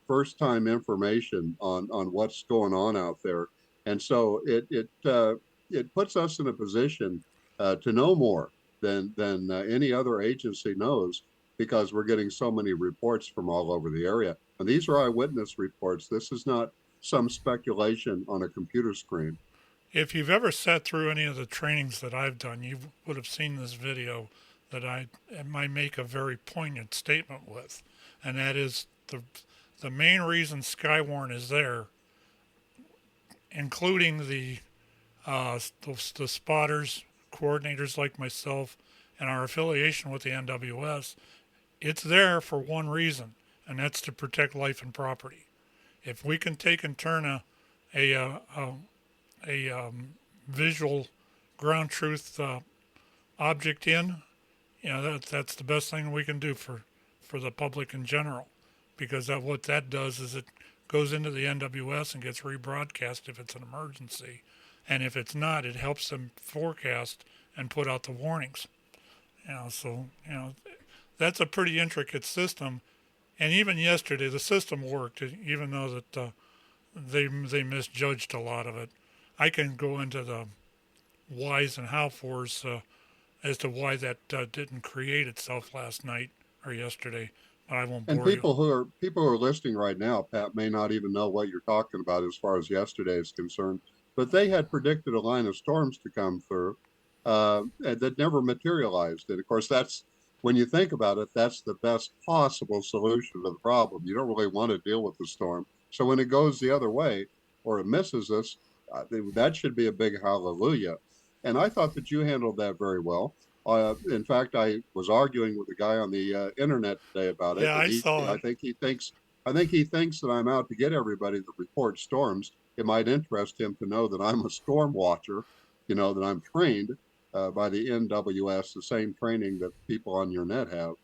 first-time information on what's going on out there. And so it puts us in a position to know more than any other agency knows, because we're getting so many reports from all over the area. And these are eyewitness reports. This is not some speculation on a computer screen. If you've ever sat through any of the trainings that I've done, you would have seen this video that I might make a very poignant statement with. and that is the main reason Skywarn is there, including the spotters, coordinators like myself, and our affiliation with the NWS. It's there for one reason, and that's to protect life and property. If we can take and turn a visual ground truth object in, that's the best thing we can do for the public in general, because what that does is it goes into the NWS and gets rebroadcast if it's an emergency, and if it's not, it helps them forecast and put out the warnings. That's a pretty intricate system, and even yesterday the system worked, even though that they misjudged a lot of it. I can go into the whys and how fors as to why that didn't create itself last night or yesterday, but I won't bore And you. people who are listening right now, Pat, may not even know what you're talking about as far as yesterday is concerned. But they had predicted a line of storms to come through that never materialized. And of course, that's when you think about it, that's the best possible solution to the problem. You don't really want to deal with the storm. So when it goes the other way or it misses us, that should be a big hallelujah. And I thought that you handled that very well. In fact, I was arguing with a guy on the internet today about it. Yeah, I saw it. I think he thinks that I'm out to get everybody that reports storms. It might interest him to know that I'm a storm watcher, that I'm trained by the NWS, the same training that people on your net have.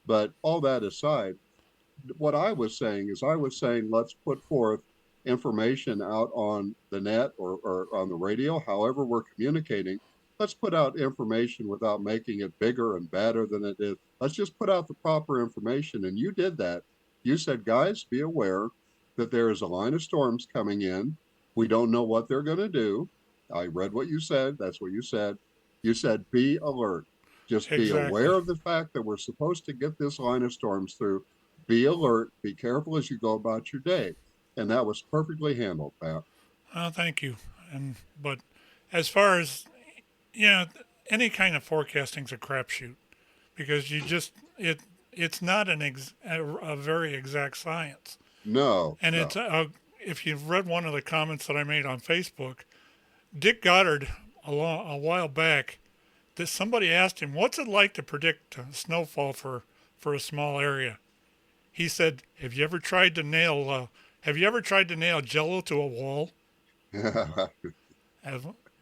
But all that aside, what I was saying let's put forth information out on the net or on the radio, however we're communicating. Let's put out information without making it bigger and badder than it is. Let's just put out the proper information. And you did that. You said, guys, be aware that there is a line of storms coming in. We don't know what they're going to do. I read what you said. That's what you said. You said, be alert. Just be aware of the fact that we're supposed to get this line of storms through. Be alert. Be careful as you go about your day. And that was perfectly handled, Pat. Thank you. But as far as any kind of forecasting's a crapshoot, because it's not a very exact science. No. And no. it's if you've read one of the comments that I made on Facebook, Dick Goddard a while back, that somebody asked him, "What's it like to predict snowfall for a small area?" He said, "Have you ever tried to nail Jello to a wall?"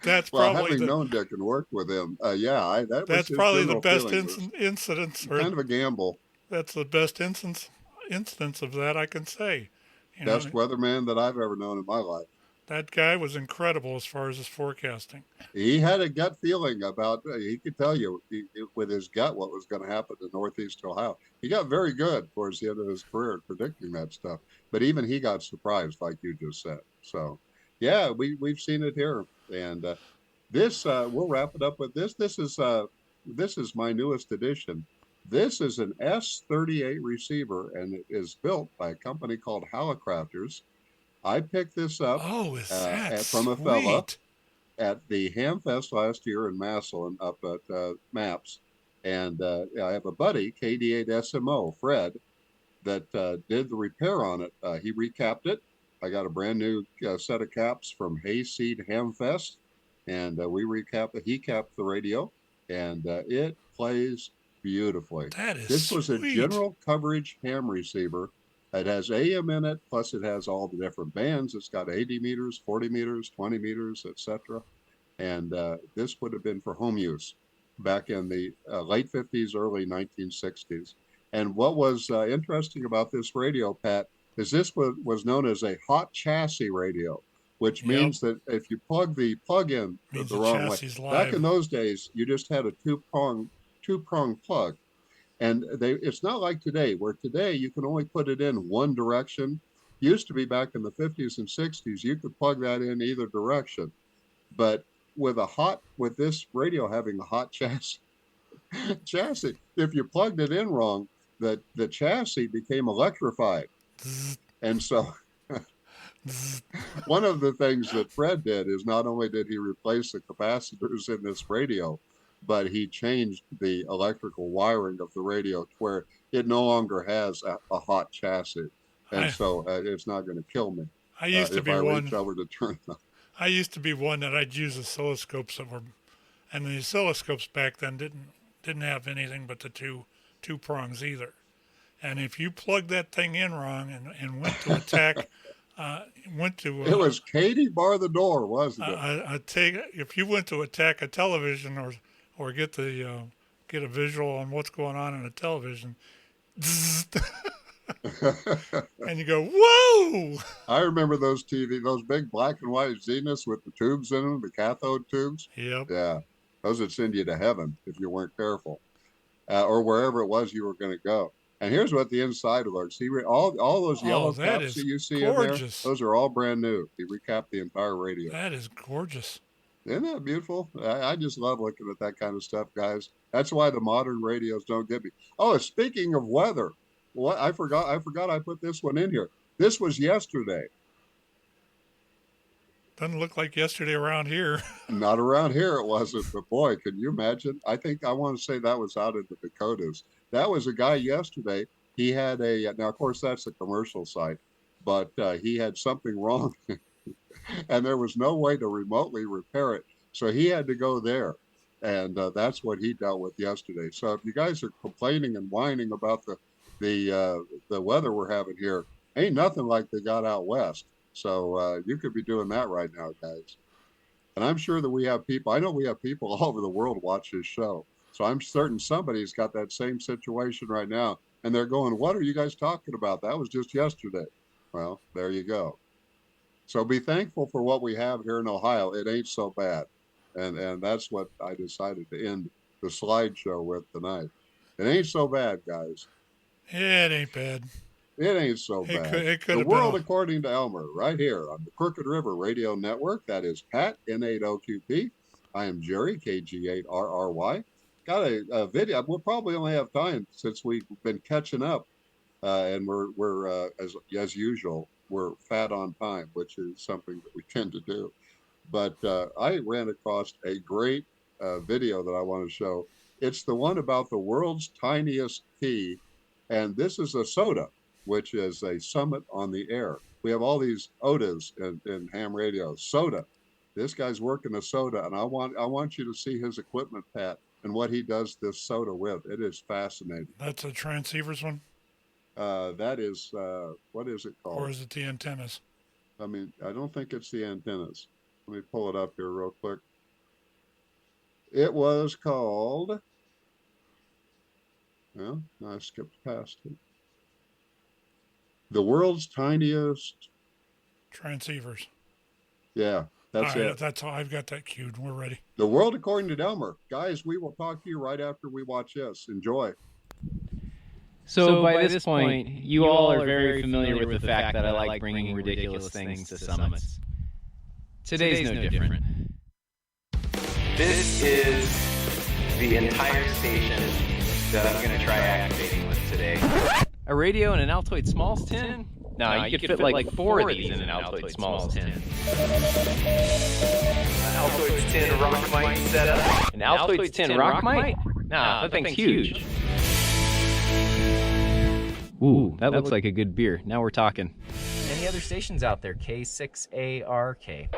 That's well, probably having known Dick and worked with him, that's probably the best incident. Kind of a gamble. That's the best instance of that I can say. Best weatherman that I've ever known in my life. That guy was incredible as far as his forecasting. He had a gut feeling about. He could tell you with his gut what was going to happen in Northeast Ohio. He got very good towards the end of his career at predicting that stuff. But even he got surprised, like you just said. So, yeah, we've seen it here. And this we'll wrap it up with this. This is my newest edition. This is an S38 receiver, and it is built by a company called Hallicrafters. I picked this up from a fella at the Hamfest last year in Massillon up at MAPS. And I have a buddy, KD8SMO, Fred, that did the repair on it. He recapped it. I got a brand new set of caps from Hayseed Hamfest, and he capped the radio, and it plays beautifully. This was sweet. A general coverage ham receiver. It has AM in it, plus it has all the different bands. It's got 80 meters, 40 meters, 20 meters, etc. And this would have been for home use back in the late 50s, early 1960s. And what was interesting about this radio, Pat, is this was known as a hot chassis radio, which means that if you plug in the wrong way, back in those days, you just had a two-prong plug. And it's not like today, where today you can only put it in one direction. Used to be back in the 50s and 60s, you could plug that in either direction. But with this radio having a hot chassis, if you plugged it in wrong, the chassis became electrified. And so one of the things that Fred did is not only did he replace the capacitors in this radio, but he changed the electrical wiring of the radio to where it no longer has a hot chassis. And so it's not going to kill me I used to if be I one. reach over to turn them. I used to be one that I'd use oscilloscopes that were, and the oscilloscopes back then didn't have anything but the two prongs either. And if you plugged that thing in wrong and went to attack, It was Katie bar the door, wasn't it? if you went to attack a television or get a visual on what's going on in a television, and you go, whoa! I remember those those big black and white Zeniths with the tubes in them, the cathode tubes. Yep. Yeah, those would send you to heaven if you weren't careful, or wherever it was you were going to go. And here's what the inside looks. All those yellow caps that you see gorgeous. in there, those are all brand new. He recapped the entire radio. That is gorgeous. Isn't that beautiful? I just love looking at that kind of stuff, guys. That's why the modern radios don't get me. Oh, speaking of weather, what I forgot I put this one in here. This was yesterday. Doesn't look like yesterday around here. Not around here it wasn't, but boy, can you imagine? I want to say that was out in the Dakotas. That was a guy yesterday. He had now of course that's a commercial site, but he had something wrong and there was no way to remotely repair it. So he had to go there. And that's what he dealt with yesterday. So if you guys are complaining and whining about the weather we're having here, ain't nothing like they got out west. So you could be doing that right now, guys. And I'm sure that I know we have people all over the world watch this show. So I'm certain somebody's got that same situation right now. And they're going, what are you guys talking about? That was just yesterday. Well, there you go. So be thankful for what we have here in Ohio. It ain't so bad. And that's what I decided to end the slideshow with tonight. It ain't so bad, guys. It ain't bad. It ain't so bad. It could the have world been. according to Elmer, right here on the Crooked River Radio Network. That is Pat, N8OQP. I am Jerry, KG8RRY. Got a video. We'll probably only have time since we've been catching up. And we're as usual, we're fat on time, which is something that we tend to do. But I ran across a great video that I want to show. It's the one about the world's tiniest key. And this is a SOTA, which is a summit on the air. We have all these OTAs in ham radio. SOTA. This guy's working a SOTA, and I want you to see his equipment, Pat, and what he does this SOTA with. It is fascinating. That's a transceivers one? That is, what is it called? Or is it the antennas? I mean, I don't think it's the antennas. Let me pull it up here real quick. It was called, well, I skipped past it. The world's tiniest transceivers. Yeah, that's it. That's all. I've got that queued. We're ready. The world according to Delmer. Guys, we will talk to you right after we watch this. Enjoy. So by this point, you all are very familiar with the fact that I like bringing ridiculous things to summits. Today's no different. This is the entire station that I'm going to try activating with today. A radio in an Altoid Smalls tin? No, you could fit like 4 of these in an Altoid Smalls tin. Altoid tin Rockmite setup. An Altoid tin Rockmite? Nah, that thing's huge. Ooh, that looks like a good beer. Now we're talking. Any other stations out there? K6ARK.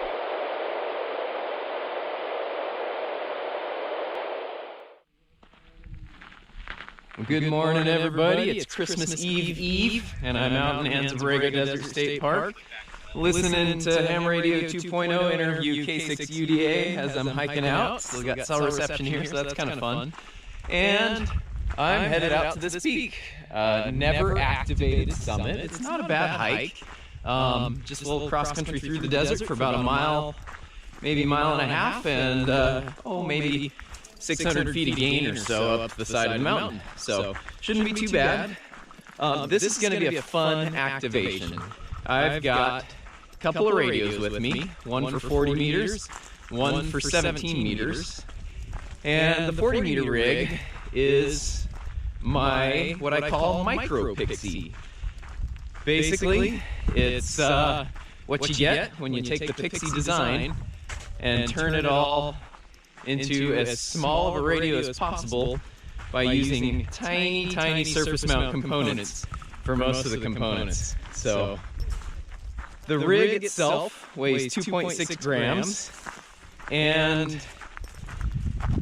Good morning, everybody. It's Christmas Eve, and I'm out in Anza-Borrego Desert State Park, listening to Ham Radio 2.0 interview K6UDA as I'm hiking out. Still got cell reception here, so that's kind of fun. And I'm headed out to this peak. Never activated summit. It's not a bad hike. Just a little cross country through the desert for about a mile, maybe a mile and a half, and maybe 600 feet of gain or so up the side of the mountain. So shouldn't be too bad. This is going to be a fun activation. I've got a couple of radios with me, one for 40 meters, one for 17 meters. And the 40 meter rig is my, what I call micro Pixie. Basically, it's what you get when you take the Pixie design and turn it all into as small of a radio as possible by using tiny surface mount components for most of the components. So the rig itself weighs 2.6 grams, and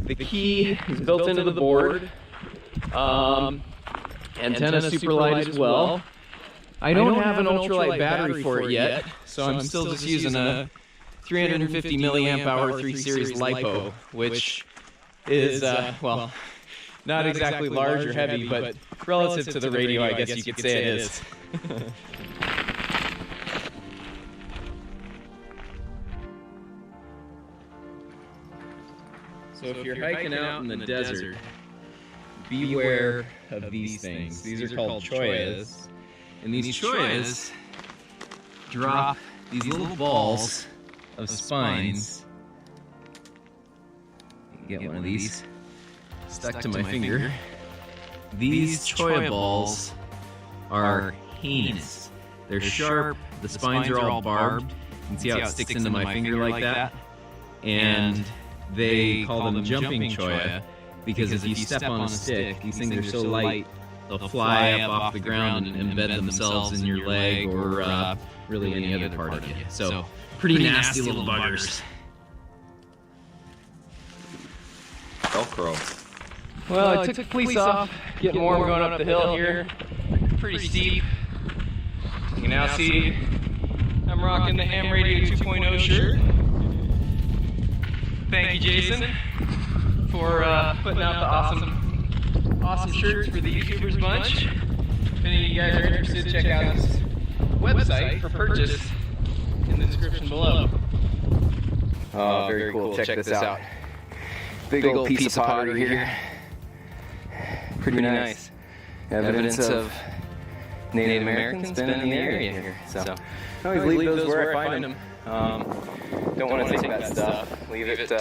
the key is built into the board. Antenna super light as well. I don't have an ultralight battery for it yet, so I'm still just using a 350 milliamp hour 3 series LiPo, which is, well, not exactly large or heavy, but relative to the radio, I guess you could say it is. So if you're hiking out in the desert, beware of these things. These are called choyas. And these choyas drop these little balls of spines. Get one of these stuck to my finger. These choya balls are heinous. They're sharp, the spines are all barbed. You can see how it sticks into my finger like that. And they call them jumping choya because if you step on a stick, these things are so light, they'll fly up off the ground and embed themselves in your leg or really any other part of you. So, pretty nasty little buggers. Velcro. Well, I took the fleece off, getting warm going up the hill here. Pretty steep. You can now see I'm rocking the Ham Radio 2.0 shirt. Thank you, Jason, for putting out the awesome shirts for the YouTubers bunch. If any of you guys are interested, check out this website for purchase in the description below. Oh, very cool. Check this out. Big old piece of pottery here. Pretty nice. Evidence of Native Americans been in the area here. So I always leave those where I find them. Don't want to take that stuff. Leave it for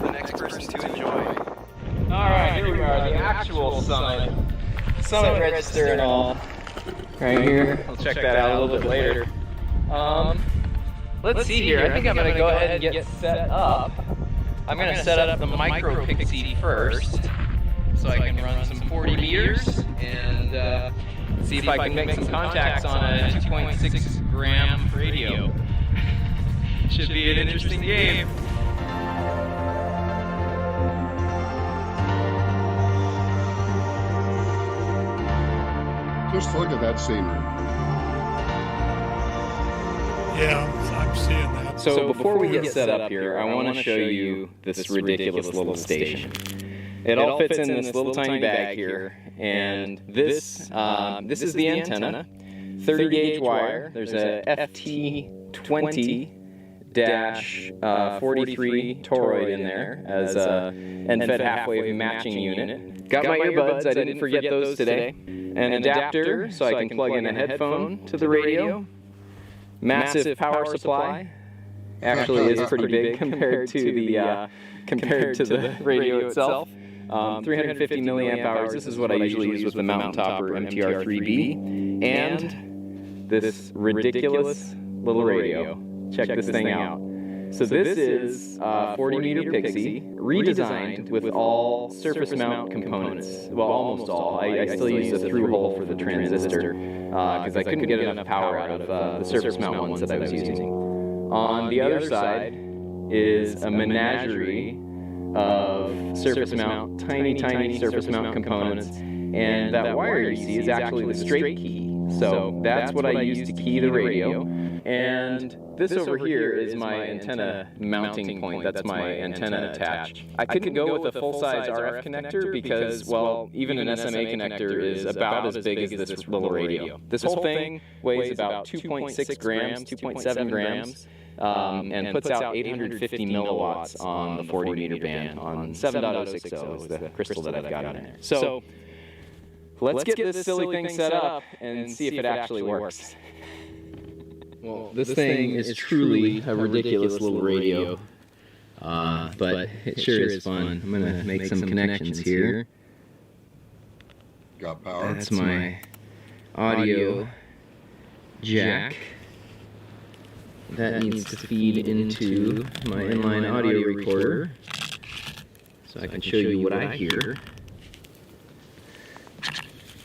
the next person to enjoy. Alright, here we are, the actual summit. Summit register and all. Right here. I'll check that out a little bit later. Let's see here. I think I'm going to go ahead and get set up. I'm going to set up the micro Pixie first, so I can run some 40 meters and see if I can make some contacts on a 2.6 gram radio. Should be an interesting game. Just look at that scenery. Yeah, I'm seeing that. So before we get set up here, I want to show you this ridiculous little station. It all fits in this little tiny bag here, and this is the antenna, 30 gauge wire. There's a FT20-43 toroid in there as a end-fed half-wave matching unit. Got my earbuds, I didn't forget those today. An adapter so I can plug in a headphone to the radio. Massive power supply. Actually is pretty big compared to the radio itself. 350 milliamp hours. This is what I usually use with the Mountain Topper MTR3B. And this ridiculous little radio. Check this thing out. So this is a 40 meter Pixie, redesigned with all surface mount components. Well, almost all. I still use a through hole for the transistor because I couldn't get enough power out of the surface mount ones that I was using. On the other side is a menagerie of surface mount, tiny surface mount components, and that wire you see is actually the straight key. So that's what I use to key the radio. And this over here is my antenna mounting point. That's my antenna attach. I couldn't go with a full-size RF connector because, well, even an SMA connector is about as big as this little radio. This whole thing weighs about 2.6 grams, 2.7 grams. And puts out 850 milliwatts on the 40 meter band on 7.060 is the crystal that I've got in there. So let's get this silly thing set up and see if it actually works. Well, this thing is truly a ridiculous little radio, but it sure is fun. I'm going to make some connections here. Got power. That's my audio jack. That needs to feed into my inline audio recorder so I can show you what I hear.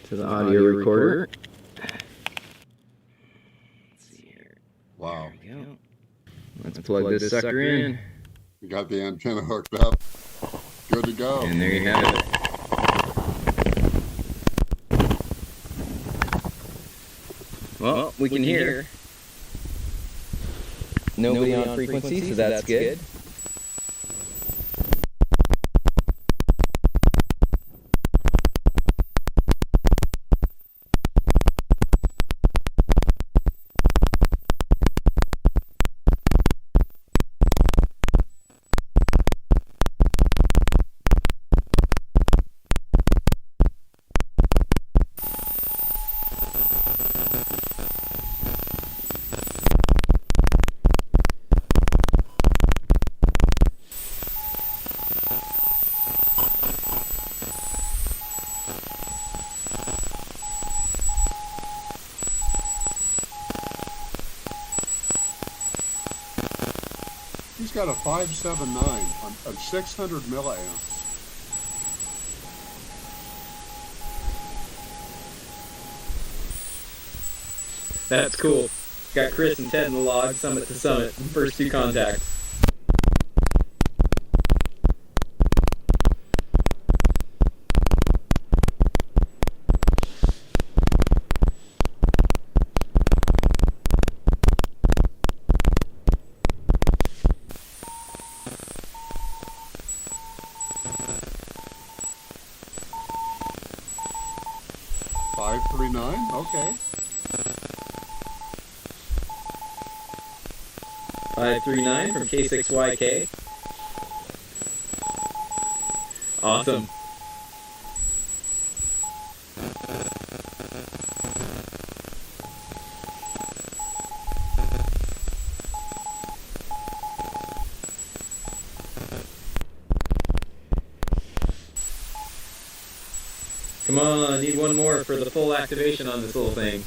To the audio recorder. Let's see here. Wow. There we go. Let's plug this sucker in. You got the antenna hooked up. Good to go. And there you have it. Well, we can hear. Nobody on frequency, so that's good. He's got a 579 on 600 milliamps. That's cool. Got Chris and Ted in the log, summit to summit, first two contacts. Okay. 539 from K6YK. Awesome. Come on, I need one more for the full activation on this little thing.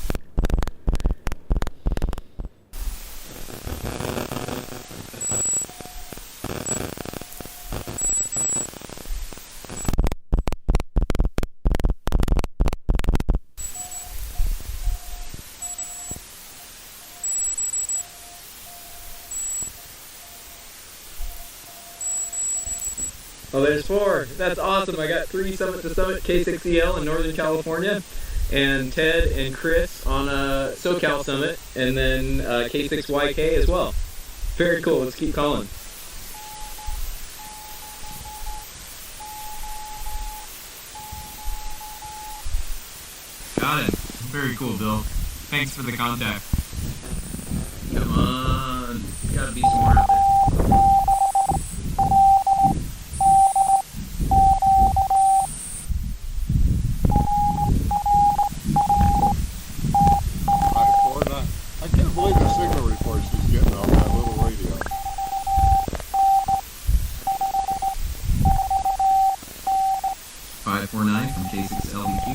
Oh, there's 4. That's awesome. I got 3 summit to summit K6EL in Northern California, and Ted and Chris on a SoCal summit, and then K6YK as well. Very cool. Let's keep calling. Got it. Very cool, Bill. Thanks for the contact. Come on. Gotta be some more out there. I can't believe the signal reports he's getting on that little radio. .549 from K6LBQ.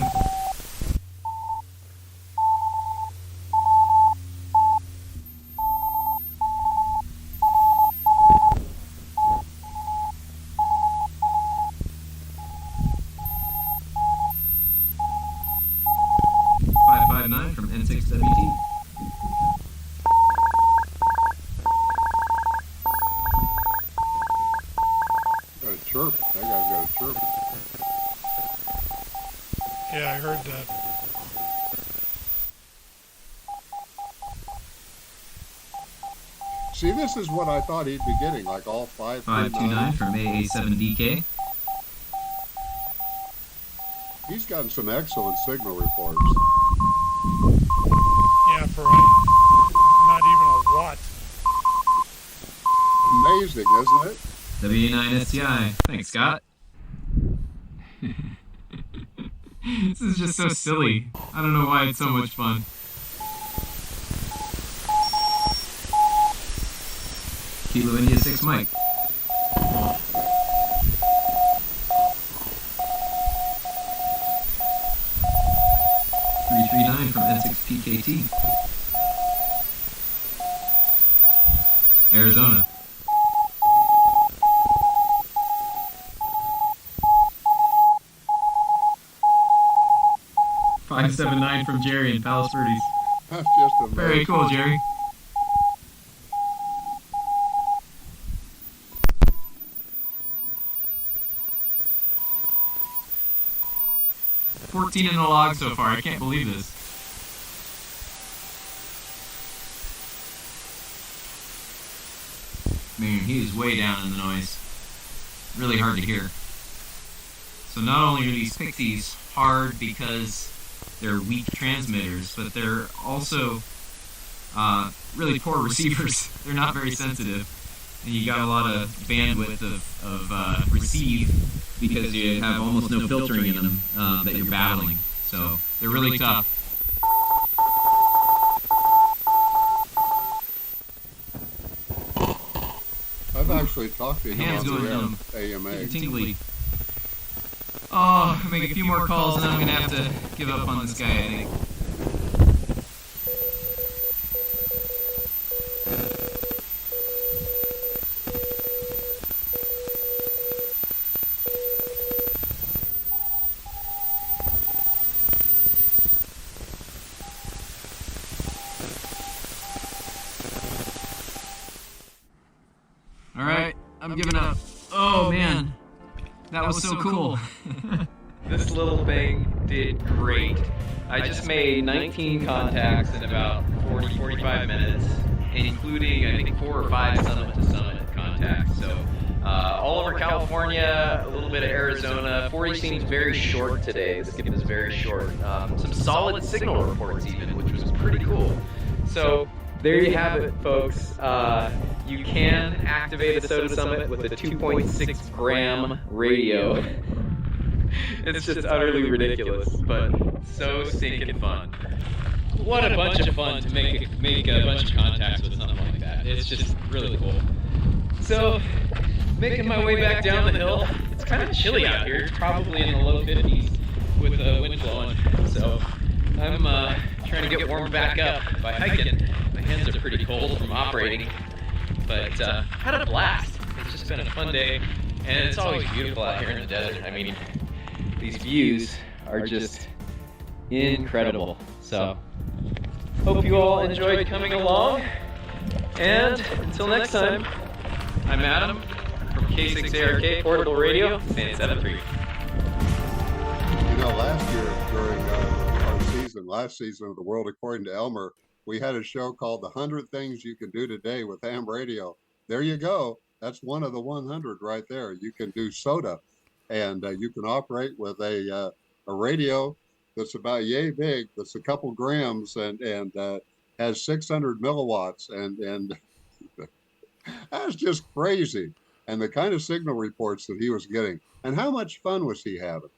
.559 from N6WT. Chirp. That guy's got a chirp. Yeah, I heard that. See, this is what I thought he'd be getting, like all 529 from AA7DK. He's gotten some excellent signal reports. Yeah, for not even a watt. Amazing, isn't it? W9SCI. Thanks, Scott. This is just so silly. I don't know why it's so much fun. Kilo India 6 Mike. .339 from N6PKT. Arizona. "579 from Jerry in Palos Verdes." That's just amazing. Very cool, Jerry. "14 in the log so far. I can't believe this." Man, he is way down in the noise. Really hard to hear. So not only are these Pixies hard because they're weak transmitters, but they're also really poor receivers. They're not very sensitive. And you got a lot of bandwidth of receive because you have almost no filtering in them that you're battling. So they're really tough. I've actually talked to him Hands on going the numb. AMA. Tingly. Oh, I'll make a few more calls and then I'm going to have to give up on this guy, I think. Alright, I'm giving up. Oh man, that was so cool. This little thing did great. I just made 19 contacts in about 45 minutes, including I think 4 or 5 summit-to-summit contacts. So all over California, a little bit of Arizona. 40 seems very short today. The skip is very short. Some solid signal reports even, which was pretty cool. So there you have it, folks. You can activate a SOTA Summit with a 2.6 gram radio. It's just utterly ridiculous, but so stinking fun. What a bunch of fun to make a bunch of contacts with something like that. It's just really cool. So, making my way back down the hill. It's kind of chilly out here. It's probably in the low 50s with the wind blowing. So, I'm trying to get warmed back up by hiking. My hands are pretty cold from operating, but had a blast. It's just been a fun day, and it's always beautiful out here in the desert. I mean, these views are just incredible. So, hope you all enjoyed coming along, and until next time, I'm Adam from K6ARK Portable Radio, San 73. You know, last year during last season of the World According to Elmer, we had a show called The 100 Things You Can Do Today with Ham Radio. There you go. That's one of the 100 right there. You can do SOTA, and you can operate with a radio that's about yay big, that's a couple grams, and has 600 milliwatts, and that's just crazy. And the kind of signal reports that he was getting, and how much fun was he having?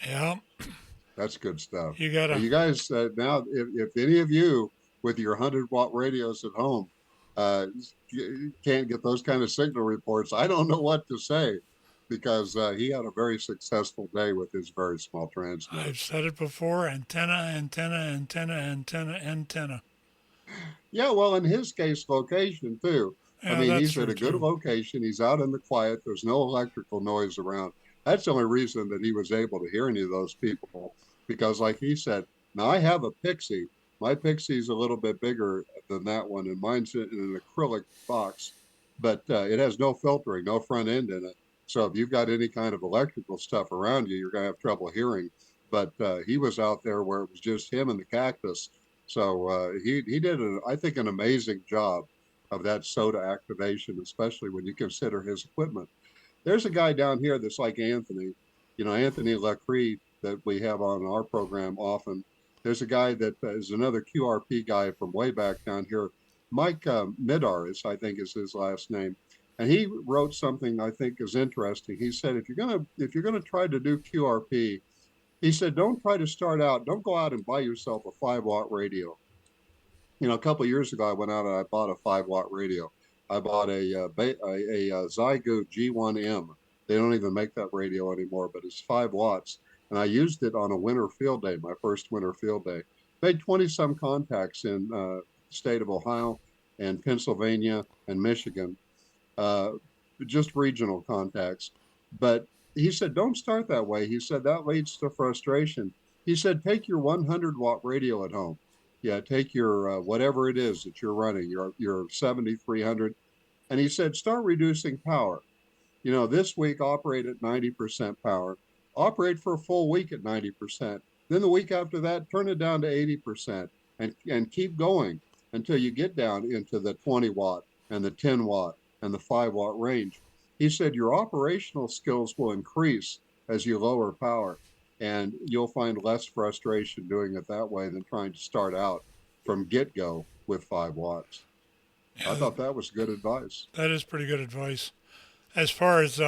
Yeah. That's good stuff. You gotta. You guys, now, if any of you with your 100-watt radios at home can't get those kind of signal reports, I don't know what to say, because he had a very successful day with his very small transmitter. I've said it before: antenna. Yeah, well, in his case, location too. Yeah, I mean, that's he's at true, a good too. location. He's out in the quiet. There's no electrical noise around. That's the only reason that he was able to hear any of those people, because like he said, now I have a Pixie. My Pixie's a little bit bigger than that one, and mine's in an acrylic box, but it has no filtering, no front end in it. So if you've got any kind of electrical stuff around you, you're going to have trouble hearing. But he was out there where it was just him and the cactus. So he did, I think, an amazing job of that SOTA activation, especially when you consider his equipment. There's a guy down here that's like Anthony, Anthony Lacree that we have on our program often. There's a guy that is another QRP guy from way back down here. Mike Midar, I think is his last name. And he wrote something I think is interesting. He said, if you're gonna try to do QRP, he said, don't try to start out, don't go out and buy yourself a 5-watt radio. A couple of years ago, I went out and I bought a 5-watt radio. I bought a Zygo G1M. They don't even make that radio anymore, but it's 5 watts. And I used it on a winter field day, my first winter field day. Made 20-some contacts in the state of Ohio. and Pennsylvania and Michigan, uh, just regional contacts. But he said, don't start that way. He said that leads to frustration. He said, take your 100-watt radio at home. Yeah, take your whatever it is that you're running, your 7300, and he said, start reducing power. This week operate at 90% power. Operate for a full week at 90%. Then the week after that, turn it down to 80% and keep going until you get down into the 20-watt and the 10-watt and the 5-watt range. He said your operational skills will increase as you lower power, and you'll find less frustration doing it that way than trying to start out from get-go with 5 watts. I thought that was good advice. That is pretty good advice. As far as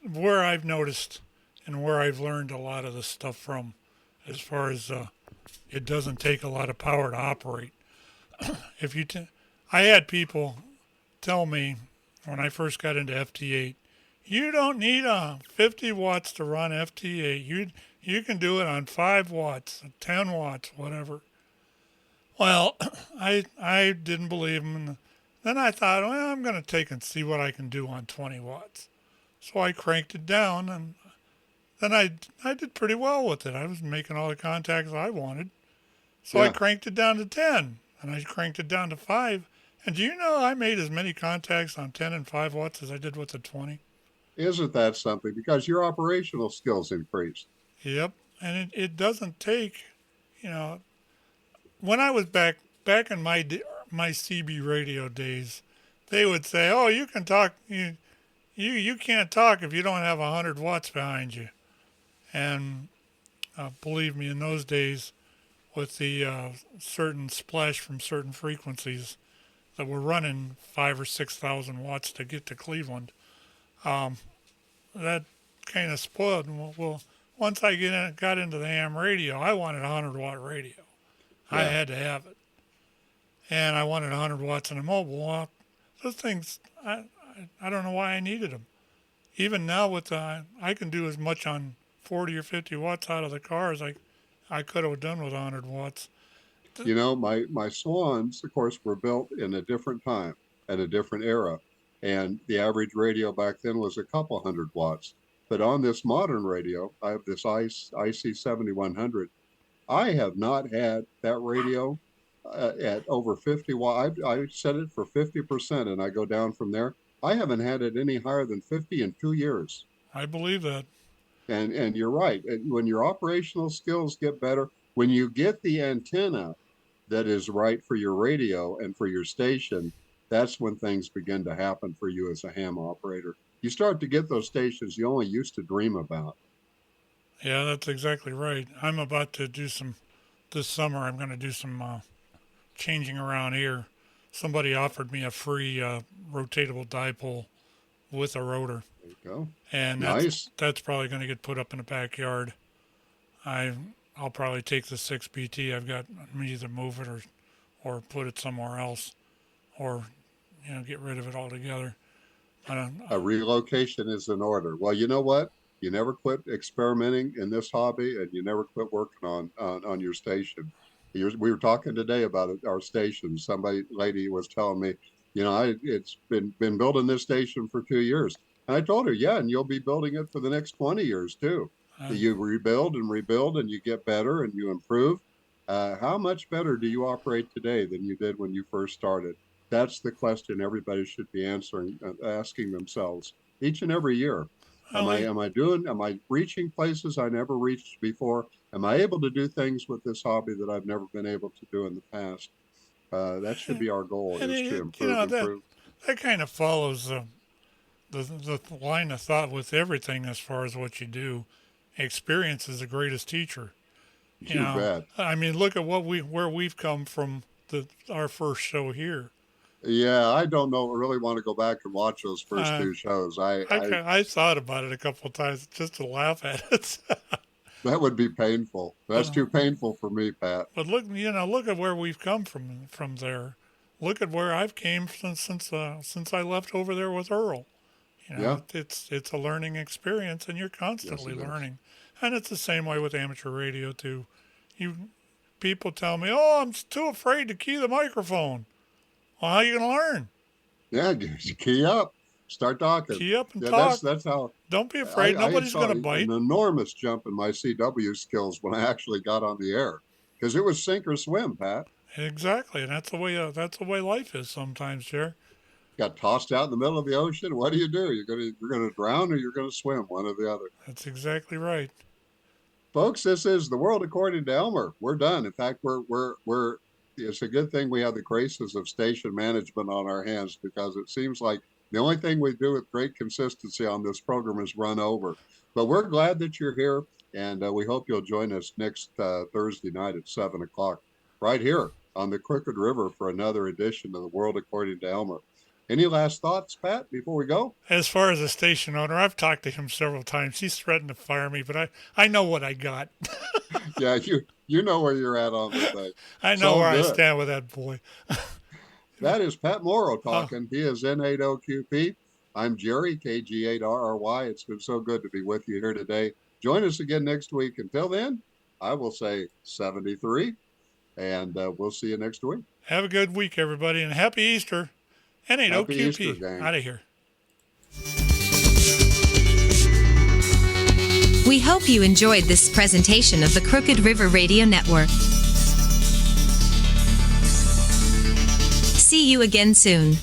where I've noticed and where I've learned a lot of this stuff from, as far as it doesn't take a lot of power to operate. I had people tell me when I first got into FT8, you don't need 50 watts to run FT8. You can do it on 5 watts, 10 watts, whatever. Well, I didn't believe them. And then I thought, well, I'm going to take and see what I can do on 20 watts. So I cranked it down, and then I did pretty well with it. I was making all the contacts I wanted. So I cranked it down to 10, and I cranked it down to 5. And do you know I made as many contacts on 10 and 5 watts as I did with the 20? Isn't that something? Because your operational skills increased. Yep. And it doesn't take, when I was back in my CB radio days, they would say, oh, you can talk, you can't talk if you don't have 100 watts behind you. And believe me, in those days, with the certain splash from certain frequencies that were running 5,000 or 6,000 watts to get to Cleveland, that kind of spoiled. Well, once I got into the ham radio, I wanted a 100-watt radio. Yeah. I had to have it. And I wanted 100 watts in a mobile. Well, those things, I don't know why I needed them. Even now, I can do as much on 40 or 50 watts out of the car as I could have done with 100 watts. My Swans, of course, were built in a different time at a different era. And the average radio back then was a couple 100 watts. But on this modern radio, I have this IC 7100. I have not had that radio at over 50 watts. I set it for 50%, and I go down from there. I haven't had it any higher than 50 in 2 years. I believe that. And you're right. When your operational skills get better, when you get the antenna that is right for your radio and for your station, that's when things begin to happen for you as a ham operator. You start to get those stations you only used to dream about. Yeah, that's exactly right. I'm about to do this summer, I'm going to do some changing around here. Somebody offered me a free rotatable dipole with a rotor. There you go. And nice. That's probably going to get put up in the backyard. I'll probably take the 6BT I've got, either move it or put it somewhere else, or get rid of it altogether. A relocation is in order. Well, you know what? You never quit experimenting in this hobby, and you never quit working on your station. We were talking today about our station. Lady was telling me, it's been building this station for 2 years. And I told her, yeah, and you'll be building it for the next 20 years too. You rebuild, and you get better and you improve. How much better do you operate today than you did when you first started? That's the question everybody should be asking themselves each and every year. Am I reaching places I never reached before? Am I able to do things with this hobby that I've never been able to do in the past? That should be our goal, is to improve. That kind of follows the line of thought with everything as far as what you do. Experience is the greatest teacher. You bet. I mean, look at where we've come from our first show here. Yeah, I don't really want to go back and watch those first 2 shows. I thought about it a couple of times just to laugh at it. That would be painful. That's too painful for me, Pat. But look at where we've come from there. Look at where I've came since I left over there with Earl. It's a learning experience, and you're constantly learning. And it's the same way with amateur radio too. People tell me, "Oh, I'm too afraid to key the microphone." Well, how are you going to learn? Yeah, key up. Start talking. Key up and talk. That's how. Don't be afraid. Nobody's going to bite. An enormous jump in my CW skills when I actually got on the air, because it was sink or swim, Pat. Exactly, and that's the way life is sometimes, Jer. Got tossed out in the middle of the ocean. What do? You're gonna drown or you're gonna swim, one or the other. That's exactly right. Folks, this is The World According to Elmer. We're done. In fact, it's a good thing we have the graces of station management on our hands, because it seems like the only thing we do with great consistency on this program is run over. But we're glad that you're here, and we hope you'll join us next Thursday night at 7 o'clock right here on the Crooked River for another edition of The World According to Elmer. Any last thoughts, Pat, before we go? As far as the station owner, I've talked to him several times. He's threatened to fire me, but I know what I got. Yeah, you know where you're at on the thing. I know where I stand with that boy. That is Pat Morrow talking. He is N80QP. I'm Jerry, KG8RRY. It's been so good to be with you here today. Join us again next week. Until then, I will say 73, and we'll see you next week. Have a good week, everybody, and happy Easter. N80QP. Out of here. We hope you enjoyed this presentation of the Crooked River Radio Network. See you again soon.